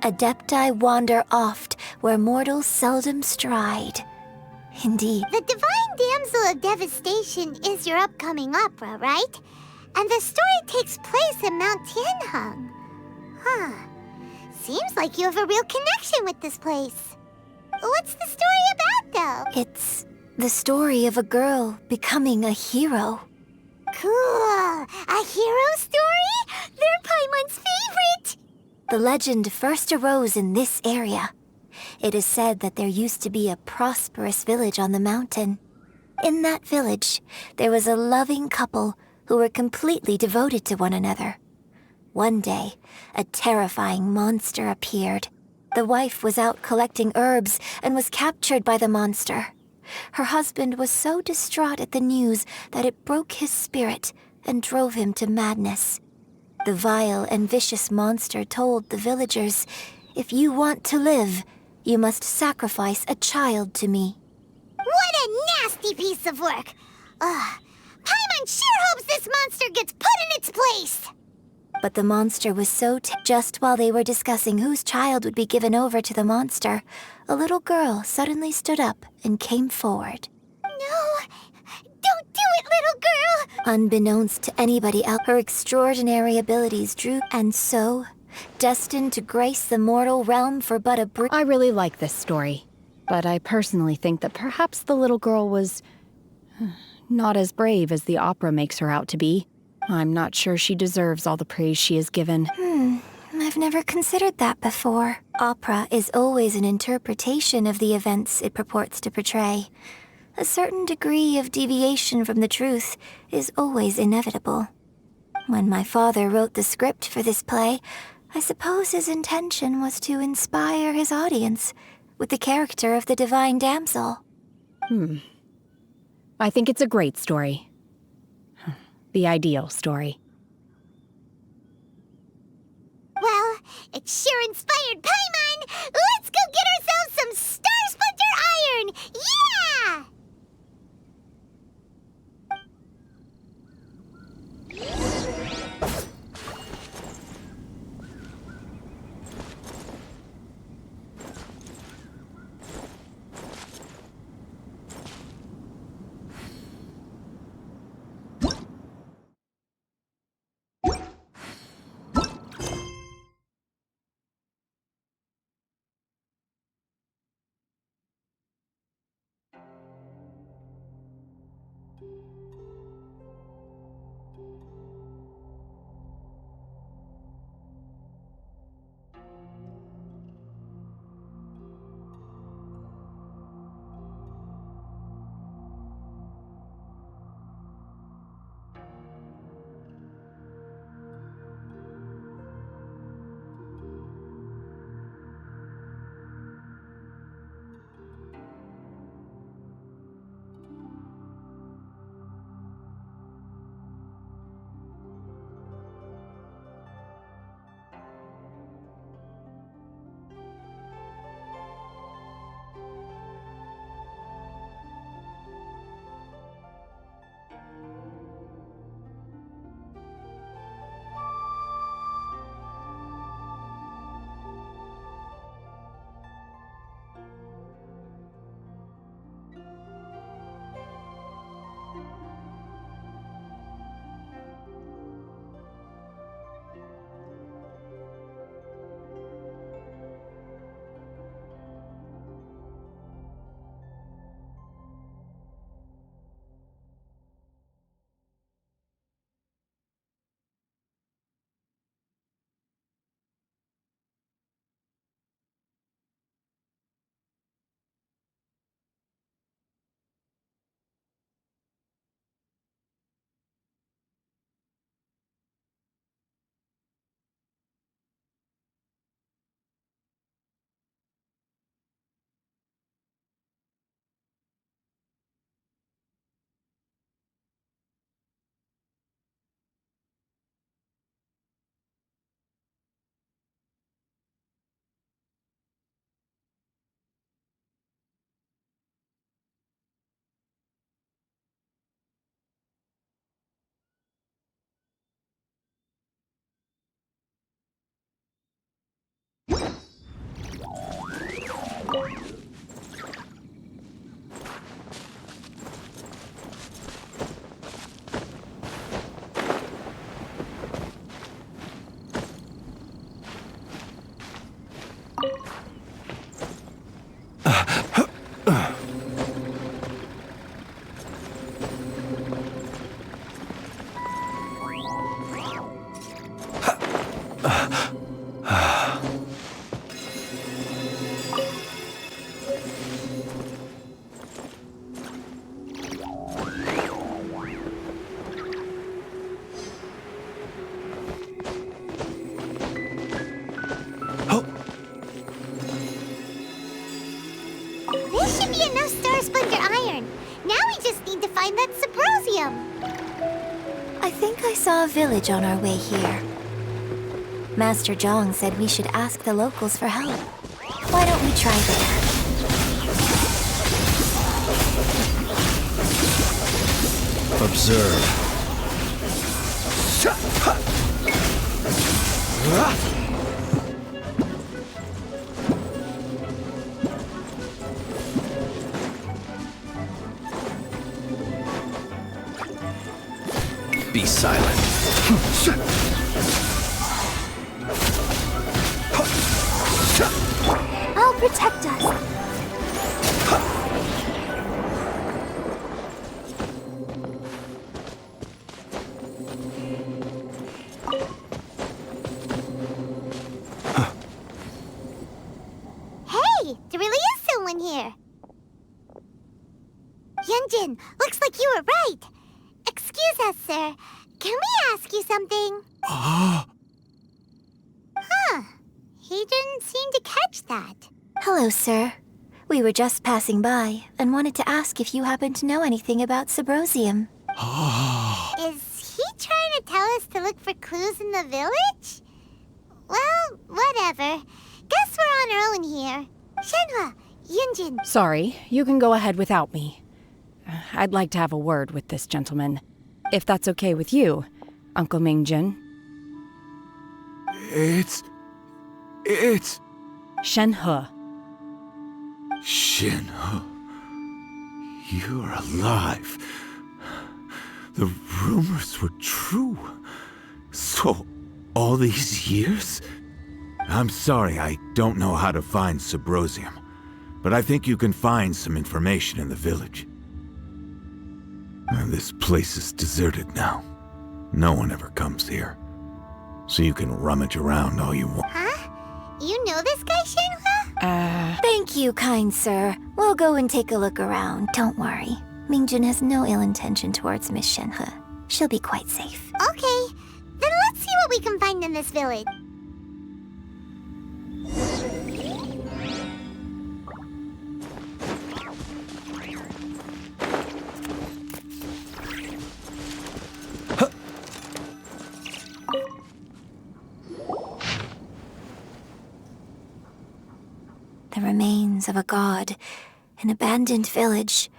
Adepti wander oft where mortals seldom stride. Indeed. The divine damsel of devastation is your upcoming opera, right? And the story takes place in Mount Tianheng. Huh. Seems like you have a real connection with this place. What's the story about, though? It's the story of a girl becoming a hero. Cool. A hero story? They're Paimon's favorite! The legend first arose in this area. It is said that there used to be a prosperous village on the mountain. In that village, there was a loving couple who were completely devoted to one another. One day, a terrifying monster appeared. The wife was out collecting herbs and was captured by the monster. Her husband was so distraught at the news that it broke his spirit and drove him to madness. The vile and vicious monster told the villagers, "If you want to live, you must sacrifice a child to me." What a nasty piece of work! Paimon sure hopes this monster gets put in its place! But the monster was so just while they were discussing whose child would be given over to the monster, a little girl suddenly stood up and came forward. No! Don't do it, little girl! Unbeknownst to anybody else, her extraordinary abilities drew, and so, destined to grace the mortal realm for but a brief... I really like this story, but I personally think that perhaps the little girl was not as brave as the opera makes her out to be. I'm not sure she deserves all the praise she is given. I've never considered that before. Opera is always an interpretation of the events it purports to portray. A certain degree of deviation from the truth is always inevitable. When my father wrote the script for this play, I suppose his intention was to inspire his audience with the character of the divine damsel. I think it's a great story. The ideal story. Well, it sure inspired Paimon! Let's go get ourselves some Star Splinter Iron! Yeah! under iron. Now we just need to find that Subrosium. I think I saw a village on our way here. Master Zhang said we should ask the locals for help. Why don't we try there? Observe. Be silent. I'll protect us. Hey, there really is someone here. Yunjin, looks like you were right. Excuse us, sir. Can we ask you something? Huh. He didn't seem to catch that. Hello, sir. We were just passing by and wanted to ask if you happen to know anything about Subrosium. Is he trying to tell us to look for clues in the village? Well, whatever. Guess we're on our own here. Shenhua, Yunjin. Sorry, you can go ahead without me. I'd like to have a word with this gentleman. If that's okay with you, Uncle Mingjin. It's... Shenhe. Shenhe. You're alive. The rumors were true. So, all these years? I'm sorry, I don't know how to find Subrosium, but I think you can find some information in the village. And this place is deserted now. No one ever comes here. So you can rummage around all you want. Huh? You know this guy, Shenhua? Thank you, kind sir. We'll go and take a look around. Don't worry. Mingjin has no ill intention towards Miss Shenhe. She'll be quite safe. Okay, then let's see what we can find in this village. The remains of a god, an abandoned village,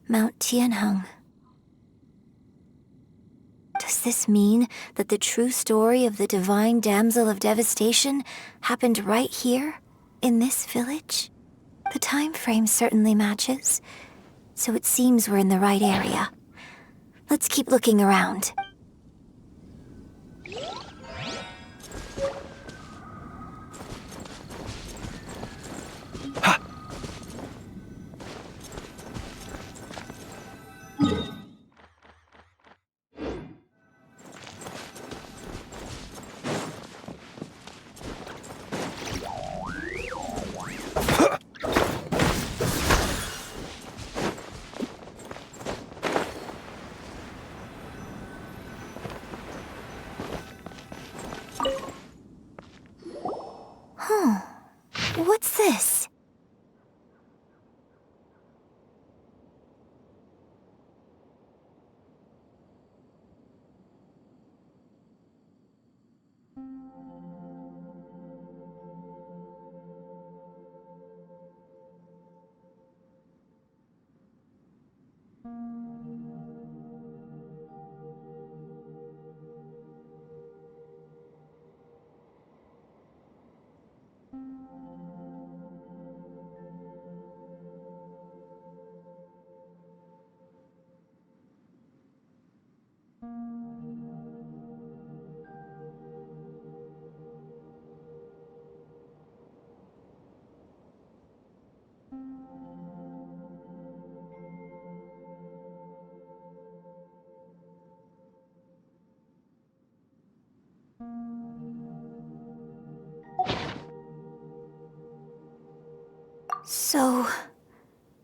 Mount Tianheng. Does this mean that the true story of the divine damsel of devastation happened right here, in this village? The time frame certainly matches, so it seems we're in the right area. Let's keep looking around. What's this? So,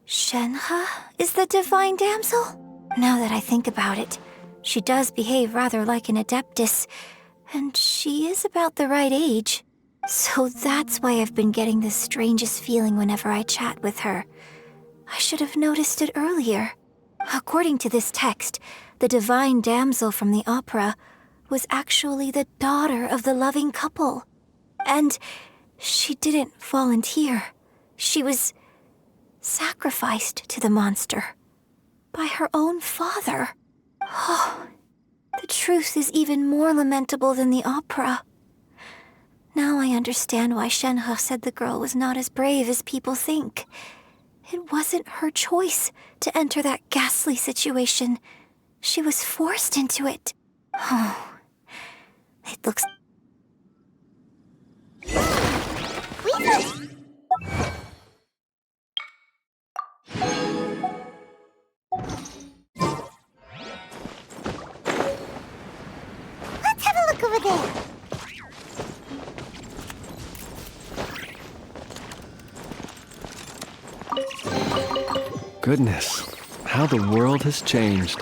Shenhe is the divine damsel? Now that I think about it, she does behave rather like an adeptus, and she is about the right age. So that's why I've been getting the strangest feeling whenever I chat with her. I should have noticed it earlier. According to this text, the divine damsel from the opera was actually the daughter of the loving couple. And she didn't volunteer. She was sacrificed to the monster by her own father. Oh, the truth is even more lamentable than the opera. Now I understand why Shenhe said the girl was not as brave as people think. It wasn't her choice to enter that ghastly situation. She was forced into it. Oh, it looks... Let's have a look over there. Goodness, how the world has changed.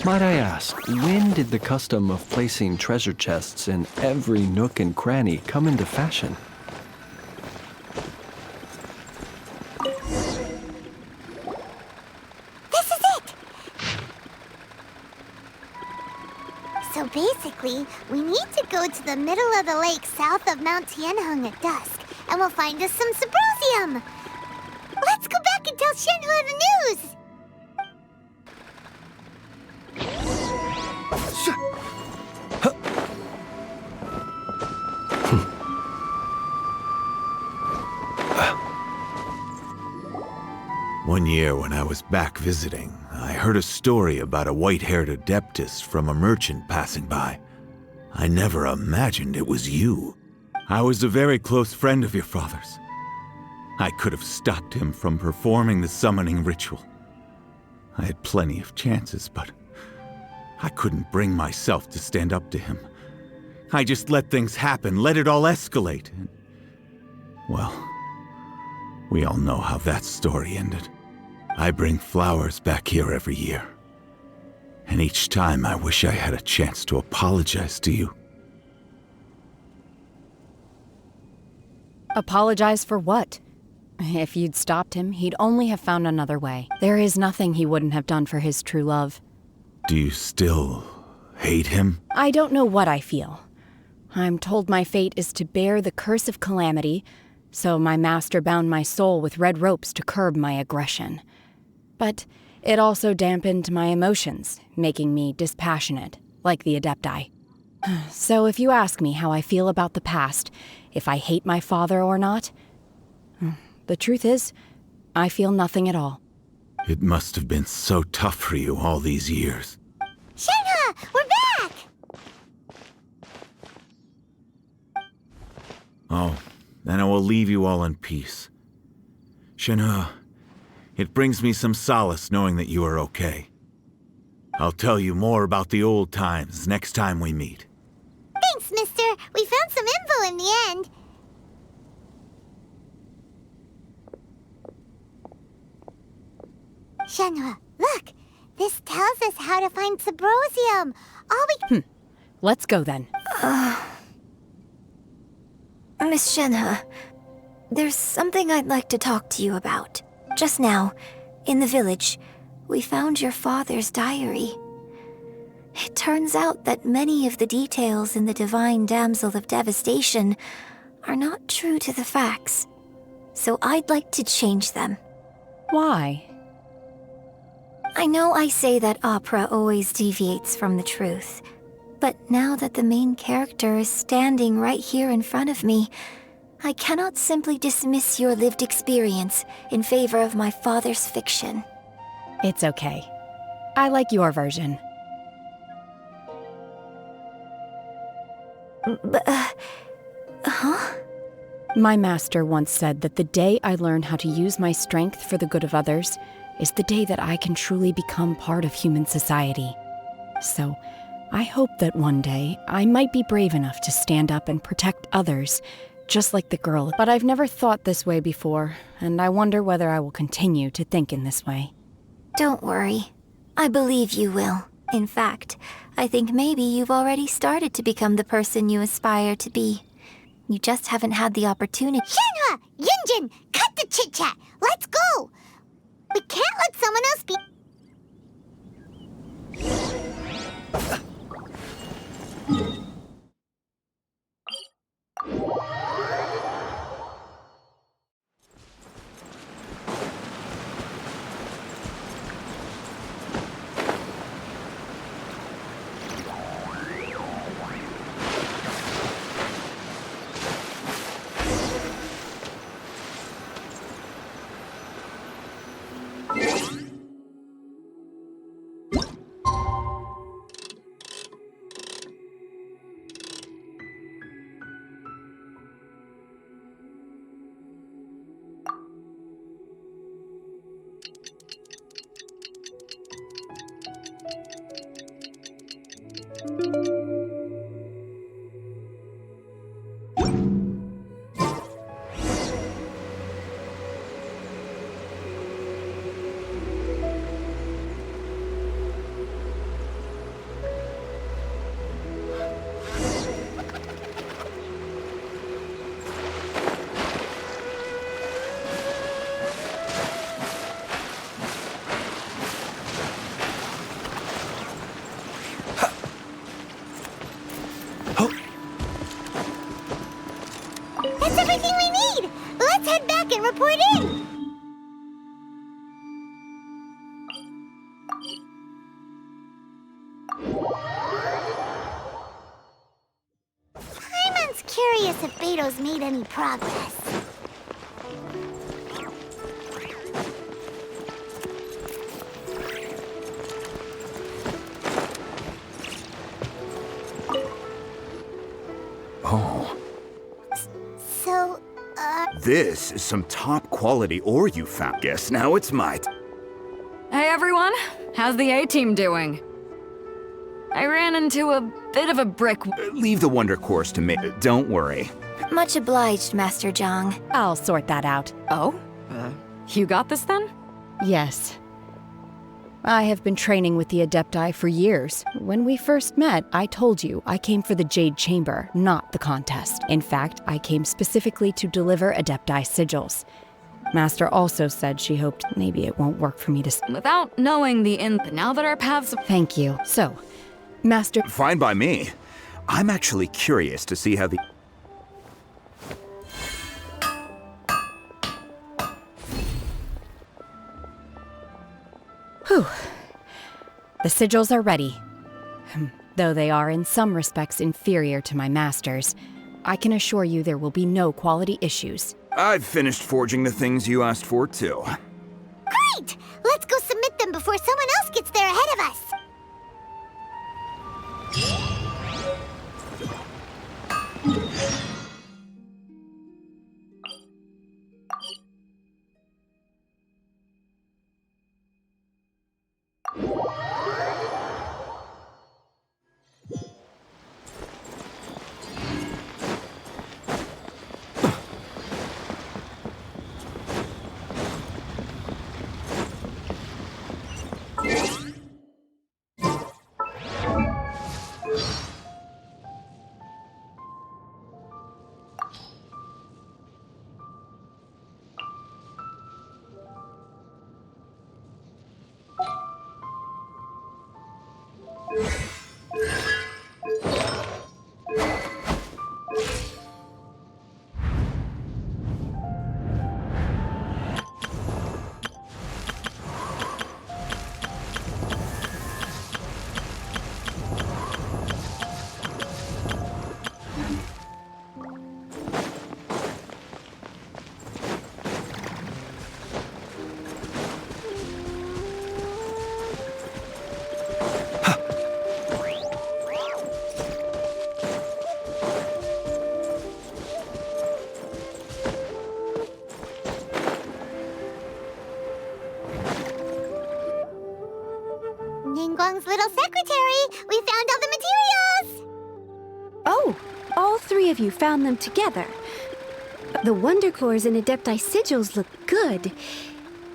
Might I ask, when did the custom of placing treasure chests in every nook and cranny come into fashion? This is it! So basically, we need to go to the middle of the lake south of Mount Tianheng at dusk, and we'll find us some Symposium! Let's go back and tell Shenhe the news! One year when I was back visiting, I heard a story about a white-haired adeptus from a merchant passing by. I never imagined it was you. I was a very close friend of your father's. I could have stopped him from performing the summoning ritual. I had plenty of chances, but I couldn't bring myself to stand up to him. I just let things happen, let it all escalate. And, well, we all know how that story ended. I bring flowers back here every year. And each time I wish I had a chance to apologize to you. Apologize for what? If you'd stopped him, he'd only have found another way. There is nothing he wouldn't have done for his true love. Do you still hate him? I don't know what I feel. I'm told my fate is to bear the curse of calamity, so my master bound my soul with red ropes to curb my aggression. But it also dampened my emotions, making me dispassionate, like the Adepti. So if you ask me how I feel about the past, if I hate my father or not, the truth is, I feel nothing at all. It must have been so tough for you all these years. Shenhe, we're back! Oh, then I will leave you all in peace. Shenhe, it brings me some solace knowing that you are okay. I'll tell you more about the old times next time we meet. Thanks, mister. We found some info in the end. Shenhe, look! This tells us how to find Symposium. All we... Let's go then. Miss Shenhe, there's something I'd like to talk to you about. Just now, in the village, we found your father's diary. It turns out that many of the details in the Divine Damsel of Devastation are not true to the facts. So I'd like to change them. Why? I know I say that opera always deviates from the truth, but now that the main character is standing right here in front of me, I cannot simply dismiss your lived experience in favor of my father's fiction. It's okay. I like your version. Huh? My master once said that the day I learn how to use my strength for the good of others is the day that I can truly become part of human society. So, I hope that one day I might be brave enough to stand up and protect others, just like the girl. But I've never thought this way before, and I wonder whether I will continue to think in this way. Don't worry. I believe you will. In fact, I think maybe you've already started to become the person you aspire to be. You just haven't had the opportunity. Shenhe! Yunjin! Cut the chit-chat! Let's go! We can't let someone else be... That's everything we need! Let's head back and report in! Paimon's curious if Beto's made any progress. Oh. So, This is some top quality ore you found. Guess now it's my Hey everyone, how's the A-team doing? I ran into a bit of a brick. Leave the wonder course to me. Don't worry. much obliged, Master Zhang. I'll sort that out. Oh? You got this then? Yes. I have been training with the Adepti for years. When we first met, I told you I came for the Jade Chamber, not the contest. In fact, I came specifically to deliver Adepti sigils. Master also said she hoped maybe it won't work for me to... Without knowing the but now that our paths... Thank you. So, Master... Fine by me. I'm actually curious to see how the... Whew. The sigils are ready. Though they are in some respects inferior to my master's, I can assure you there will be no quality issues. I've finished forging the things you asked for, too. Great! Let's go submit them before someone else gets there ahead of us! Ningguang's little secretary! We found all the materials! Oh, all three of you found them together. The Wonder Cores and Adepti sigils look good.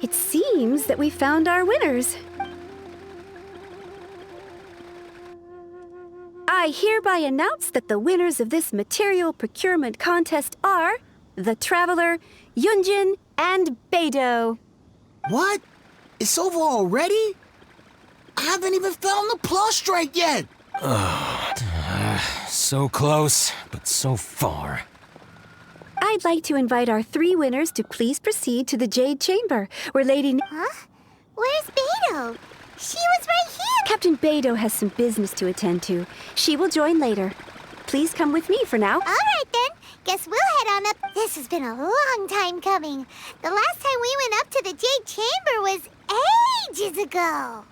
It seems that we found our winners. I hereby announce that the winners of this material procurement contest are the Traveler, Yunjin, and Beidou. What? It's over already? I haven't even found the prostrate yet! So close, but so far. I'd like to invite our 3 winners to please proceed to the Jade Chamber, where Lady... Huh? Where's Beto? She was right here! Captain Beto has some business to attend to. She will join later. Please come with me for now. All right, then. Guess we'll head on up. This has been a long time coming. The last time we went up to the Jade Chamber was ages ago.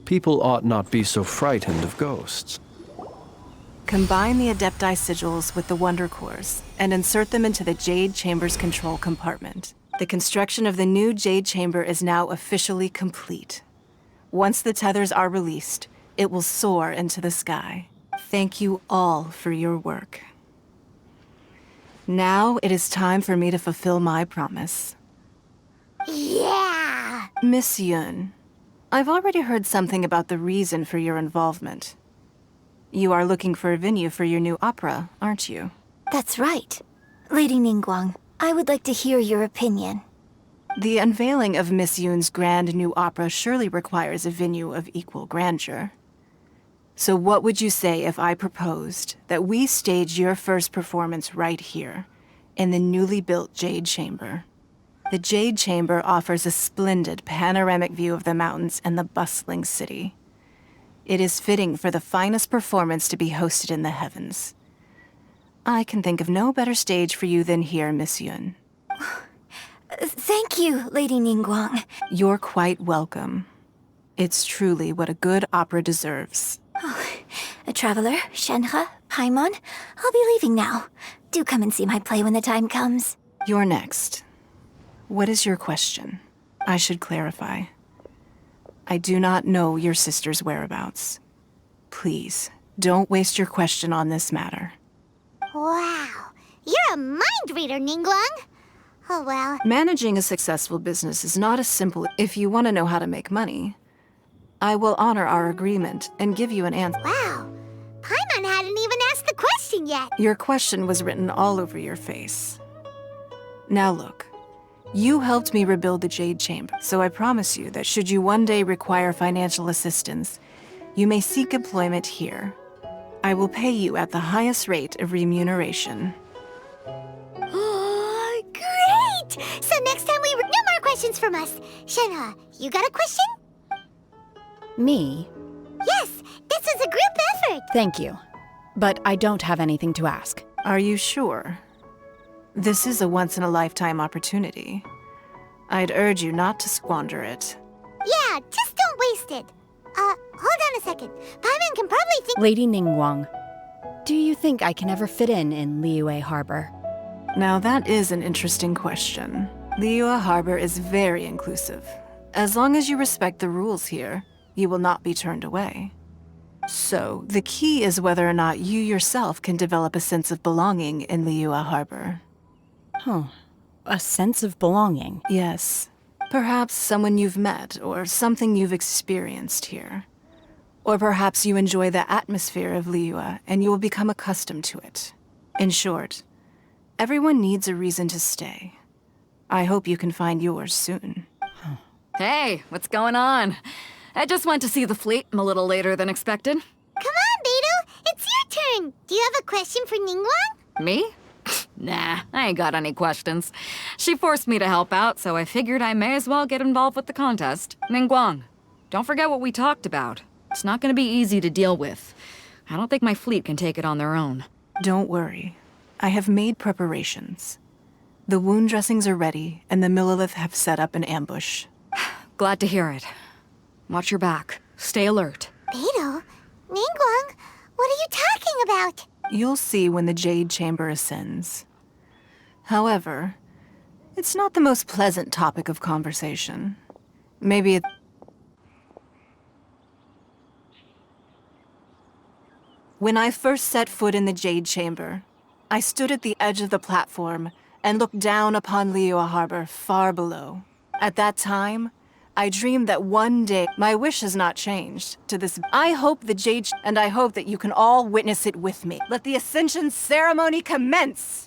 People ought not be so frightened of ghosts. Combine the Adepti sigils with the Wonder Cores and insert them into the Jade Chamber's control compartment. The construction of the new Jade Chamber is now officially complete. Once the tethers are released, it will soar into the sky. Thank you all for your work. Now it is time for me to fulfill my promise. Yeah! Miss Yun, I've already heard something about the reason for your involvement. You are looking for a venue for your new opera, aren't you? That's right. Lady Ningguang, I would like to hear your opinion. The unveiling of Miss Yun's grand new opera surely requires a venue of equal grandeur. So what would you say if I proposed that we stage your first performance right here, in the newly built Jade Chamber? The Jade Chamber offers a splendid panoramic view of the mountains and the bustling city. It is fitting for the finest performance to be hosted in the heavens. I can think of no better stage for you than here, Miss Yun. Thank you, Lady Ningguang. You're quite welcome. It's truly what a good opera deserves. A traveler, Shenhe, Paimon, I'll be leaving now. Do come and see my play when the time comes. You're next. What is your question? I should clarify. I do not know your sister's whereabouts. Please, don't waste your question on this matter. Wow, you're a mind reader, Ningguang. Oh well. Managing a successful business is not as simple. If you want to know how to make money, I will honor our agreement and give you an answer. Wow, Paimon hadn't even asked the question yet. Your question was written all over your face. Now look. You helped me rebuild the Jade Chamber, so I promise you that should you one day require financial assistance, you may seek employment here. I will pay you at the highest rate of remuneration. Oh, great! So next time no more questions from us. Shenhe, you got a question? Me? Yes, this is a group effort. Thank you. But I don't have anything to ask. Are you sure? This is a once-in-a-lifetime opportunity. I'd urge you not to squander it. Yeah, just don't waste it. Hold on a second. Paimon can probably think— Lady Ningguang, do you think I can ever fit in Liyue Harbor? Now that is an interesting question. Liyue Harbor is very inclusive. As long as you respect the rules here, you will not be turned away. So, the key is whether or not you yourself can develop a sense of belonging in Liyue Harbor. Huh. A sense of belonging? Yes. Perhaps someone you've met, or something you've experienced here. Or perhaps you enjoy the atmosphere of Liyue, and you will become accustomed to it. In short, everyone needs a reason to stay. I hope you can find yours soon. Hey, what's going on? I just went to see the fleet. I'm a little later than expected. Come on, Beto. It's your turn. Do you have a question for Ningguang? Me? Nah, I ain't got any questions. She forced me to help out, so I figured I may as well get involved with the contest. Ningguang, don't forget what we talked about. It's not gonna be easy to deal with. I don't think my fleet can take it on their own. Don't worry. I have made preparations. The wound dressings are ready, and the Millilith have set up an ambush. Glad to hear it. Watch your back. Stay alert. Beto? Ningguang? What are you talking about? You'll see when the Jade Chamber ascends. However, it's not the most pleasant topic of conversation. Maybe it... When I first set foot in the Jade Chamber, I stood at the edge of the platform, and looked down upon Liyue Harbor far below. At that time, I dreamed that one day my wish has not changed to this. I hope the Jade, and I hope that you can all witness it with me. Let the Ascension ceremony commence!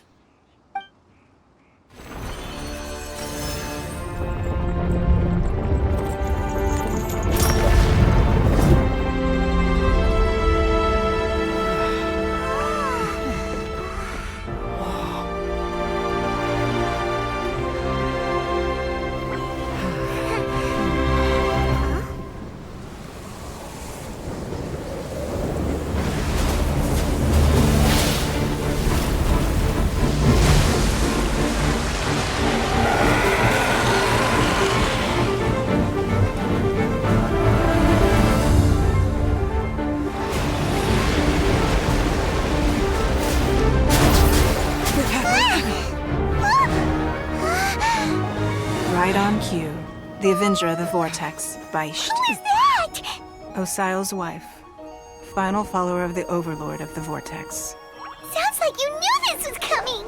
Right on cue. The Avenger of the Vortex, Beisht. Who is that? Osial's wife. Final follower of the Overlord of the Vortex. Sounds like you knew this was coming.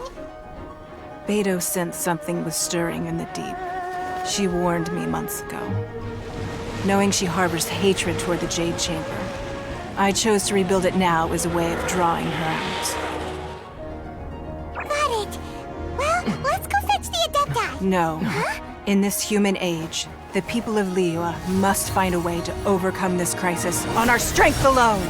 Beidou sensed something was stirring in the deep. She warned me months ago. Knowing she harbors hatred toward the Jade Chamber, I chose to rebuild it now as a way of drawing her out. Got it. Well, let's go fetch the Adepti. No. In this human age, the people of Liyue must find a way to overcome this crisis on our strength alone!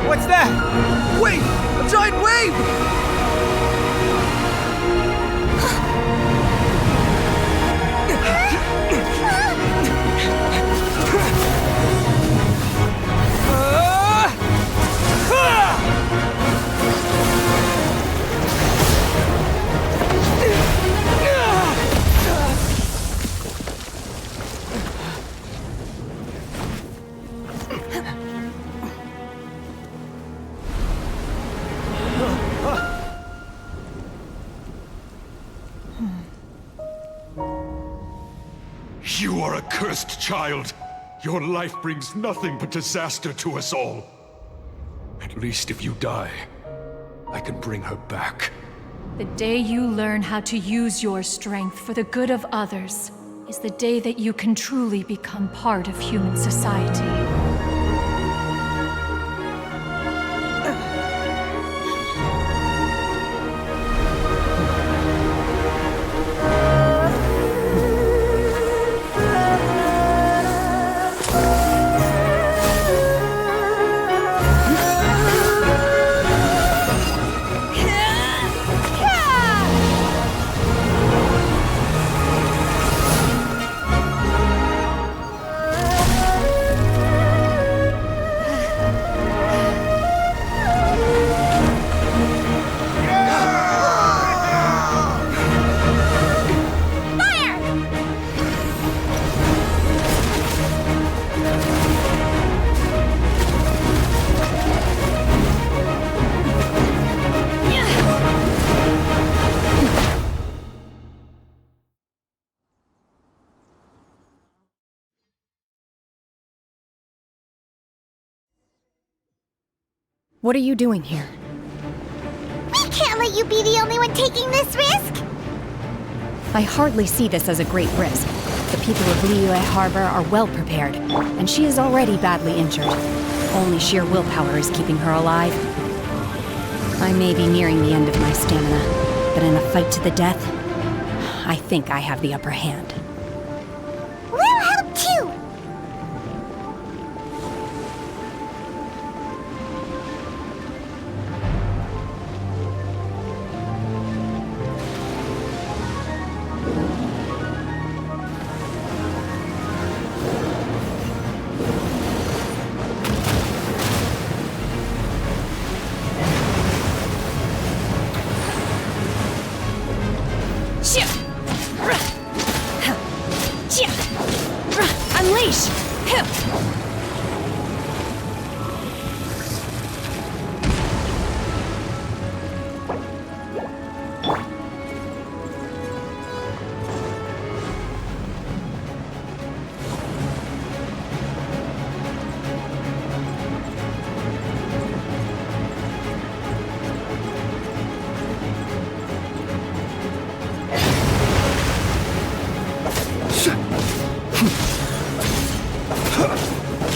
What's that? Wait! A giant wave! You are a cursed child. Your life brings nothing but disaster to us all. At least if you die, I can bring her back. The day you learn how to use your strength for the good of others is the day that you can truly become part of human society. What are you doing here? We can't let you be the only one taking this risk! I hardly see this as a great risk. The people of Liyue Harbor are well prepared, and she is already badly injured. Only sheer willpower is keeping her alive. I may be nearing the end of my stamina, but in a fight to the death, I think I have the upper hand. Sheesh!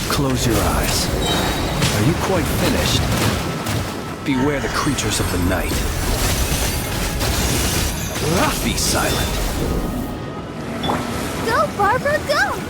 Close your eyes. Are you quite finished? Beware the creatures of the night. Be silent. Go, Barbara, go!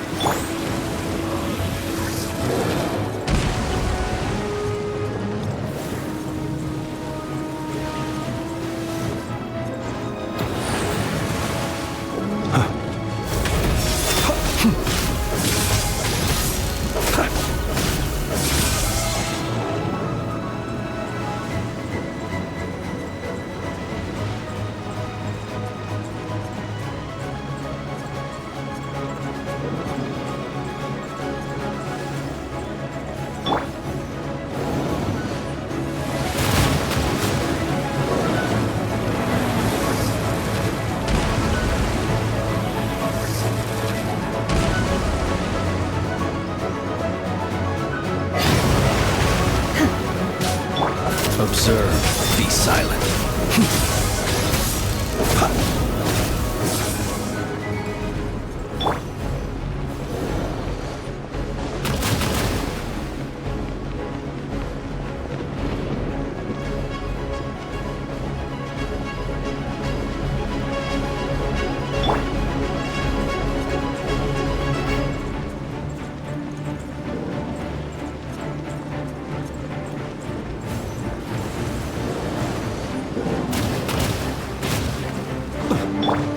Observe. Be silent.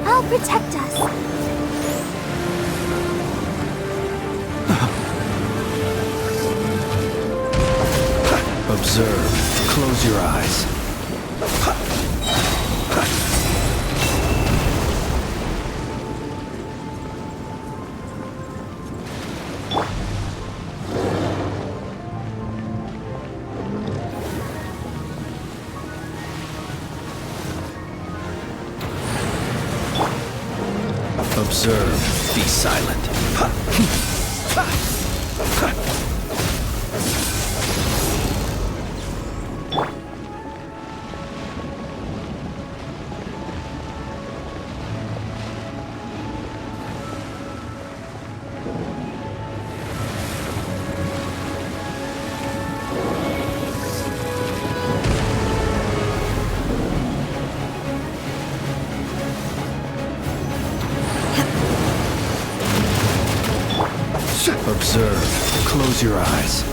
I'll protect us. Observe. Close your eyes. Observe. Be silent. Observe. Close your eyes.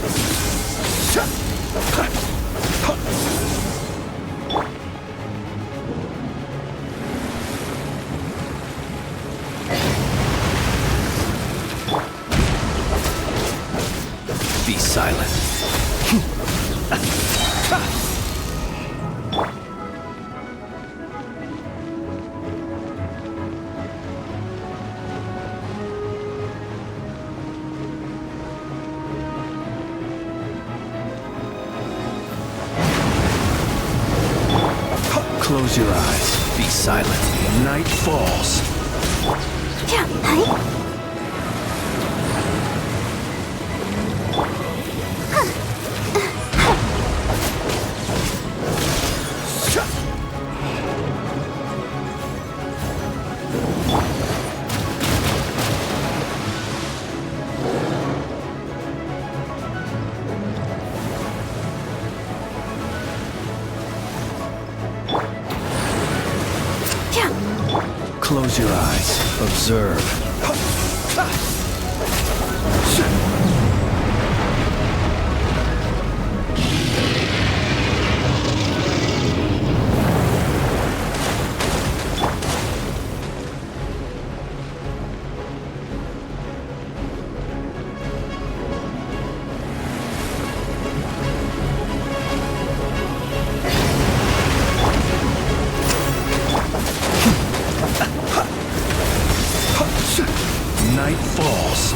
Be silent. Close your eyes. Be silent. Night falls. Close your eyes. Observe. Night falls.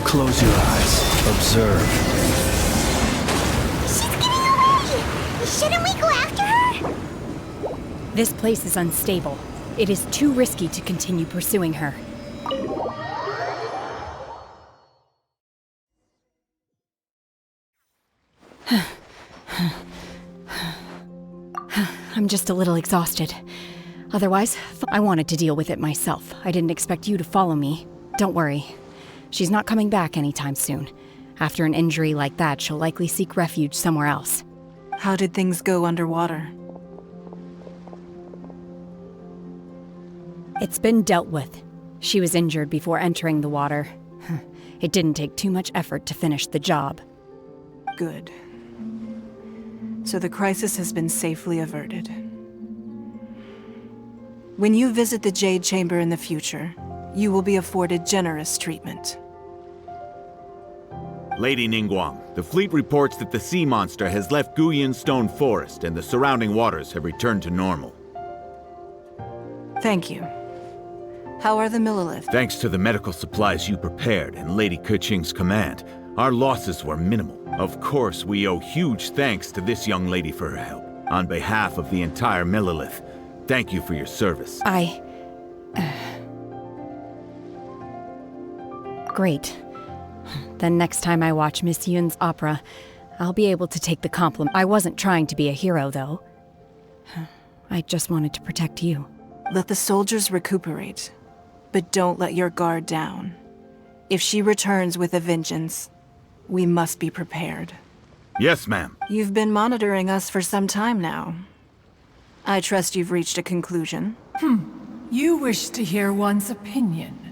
Close your eyes. Observe. She's getting away! Shouldn't we go after her? This place is unstable. It is too risky to continue pursuing her. I'm just a little exhausted. Otherwise, I wanted to deal with it myself. I didn't expect you to follow me. Don't worry. She's not coming back anytime soon. After an injury like that, she'll likely seek refuge somewhere else. How did things go underwater? It's been dealt with. She was injured before entering the water. It didn't take too much effort to finish the job. Good. So the crisis has been safely averted. When you visit the Jade Chamber in the future, you will be afforded generous treatment. Lady Ningguang, the fleet reports that the sea monster has left Guyan Stone Forest and the surrounding waters have returned to normal. Thank you. How are the Millilith? Thanks to the medical supplies you prepared and Lady Keqing's command, our losses were minimal. Of course, we owe huge thanks to this young lady for her help. On behalf of the entire Millilith, thank you for your service. Great. Then next time I watch Miss Yun's opera, I'll be able to take the compliment. I wasn't trying to be a hero, though. I just wanted to protect you. Let the soldiers recuperate, but don't let your guard down. If she returns with a vengeance, we must be prepared. Yes, ma'am. You've been monitoring us for some time now. I trust you've reached a conclusion. You wish to hear one's opinion.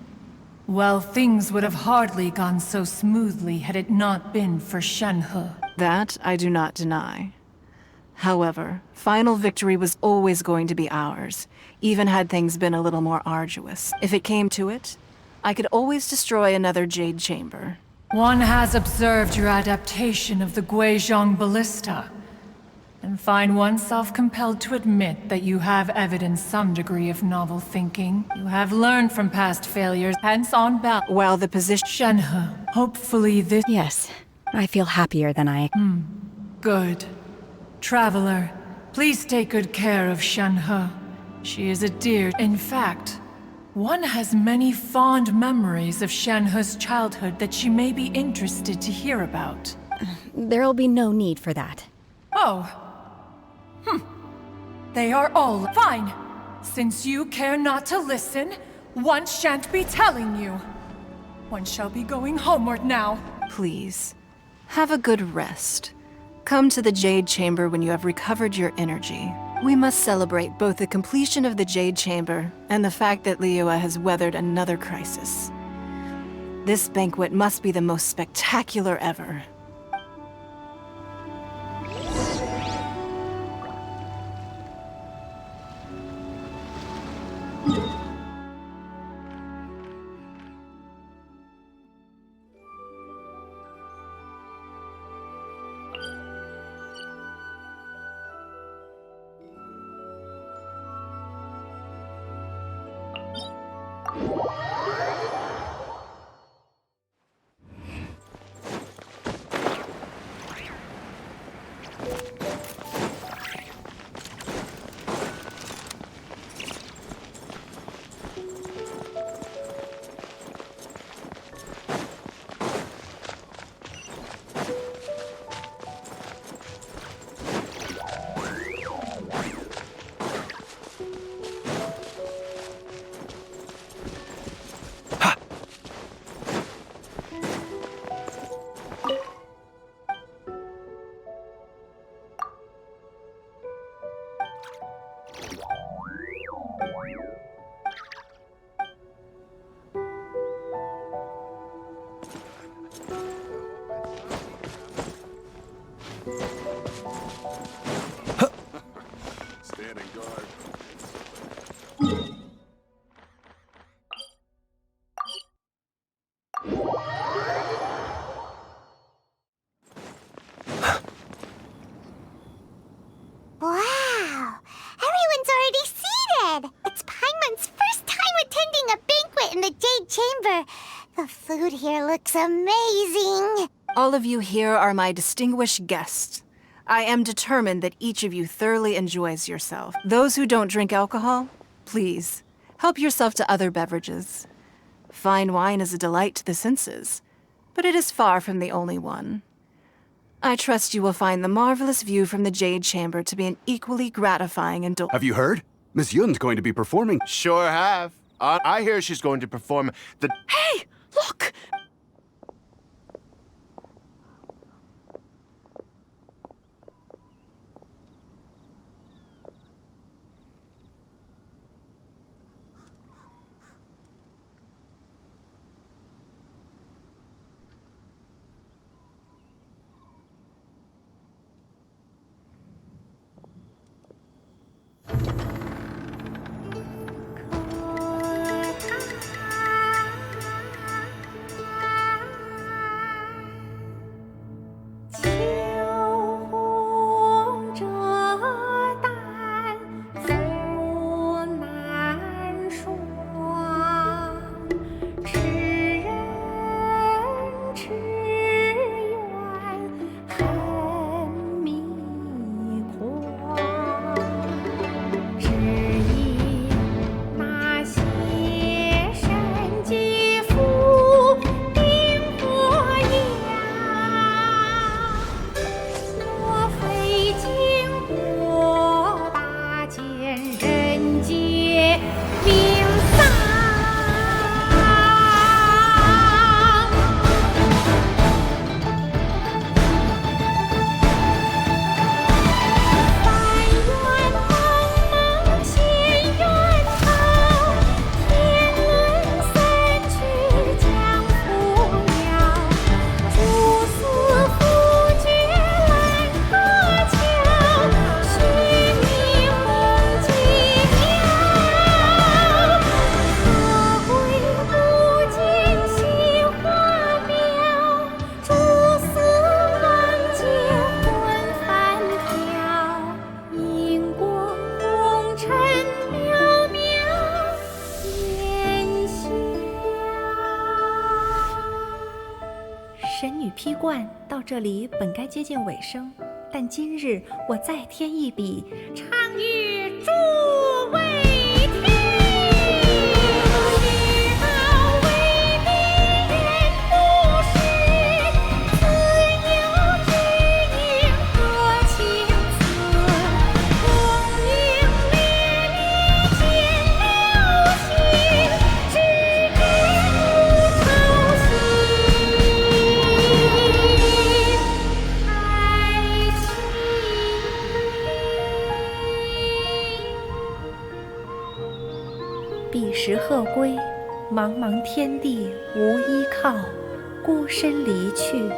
Well, things would have hardly gone so smoothly had it not been for Shenhe. That I do not deny. However, final victory was always going to be ours, even had things been a little more arduous. If it came to it, I could always destroy another Jade Chamber. One has observed your adaptation of the Guizhong ballista, and find oneself compelled to admit that you have evidenced some degree of novel thinking. You have learned from past failures, hence on balance. While the position... Shenhe, hopefully this... Yes, I feel happier than I... Good. Traveler, please take good care of Shenhe. She is a dear... In fact, one has many fond memories of Shenhe's childhood that she may be interested to hear about. There'll be no need for that. Oh. They are all fine. Since you care not to listen, one shan't be telling you. One shall be going homeward now. Please, have a good rest. Come to the Jade Chamber when you have recovered your energy. We must celebrate both the completion of the Jade Chamber and the fact that Liyue has weathered another crisis. This banquet must be the most spectacular ever. Wow! Everyone's already seated! It's Paimon's first time attending a banquet in the Jade Chamber. The food here looks amazing. All of you here are my distinguished guests. I am determined that each of you thoroughly enjoys yourself. Those who don't drink alcohol, please, help yourself to other beverages. Fine wine is a delight to the senses, but it is far from the only one. I trust you will find the marvelous view from the Jade Chamber to be an equally gratifying indulgence. Have you heard? Miss Yun's going to be performing. Sure have. I hear she's going to perform the... Hey, look!到这里本该接近尾声，但今日我再添一笔，唱与诸位听。彼时鹤归，茫茫天地无依靠，孤身离去。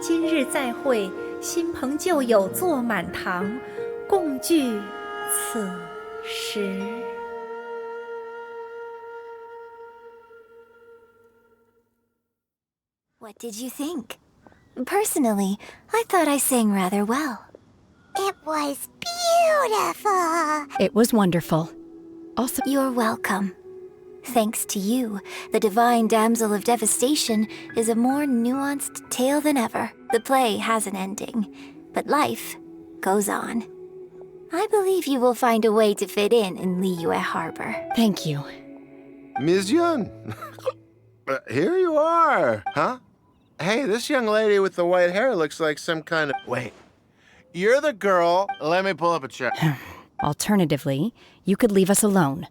今日再会，新朋旧友坐满堂，共聚此时。What did you think? Personally, I thought I sang rather well. It was beautiful. It was wonderful. Also, you're welcome. Thanks to you, the Divine Damsel of Devastation is a more nuanced tale than ever. The play has an ending, but life goes on. I believe you will find a way to fit in Liyue Harbor. Thank you. Ms. Yun, here you are, huh? Hey, this young lady with the white hair looks like some kind of... Wait, you're the girl. Let me pull up a chair. Alternatively, you could leave us alone.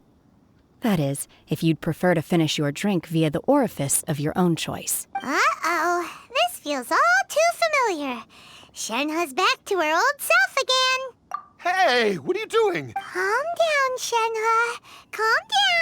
That is, if you'd prefer to finish your drink via the orifice of your own choice. Uh-oh, this feels all too familiar. Shenhe's back to her old self again. Hey, what are you doing? Calm down, Shenhe. Calm down.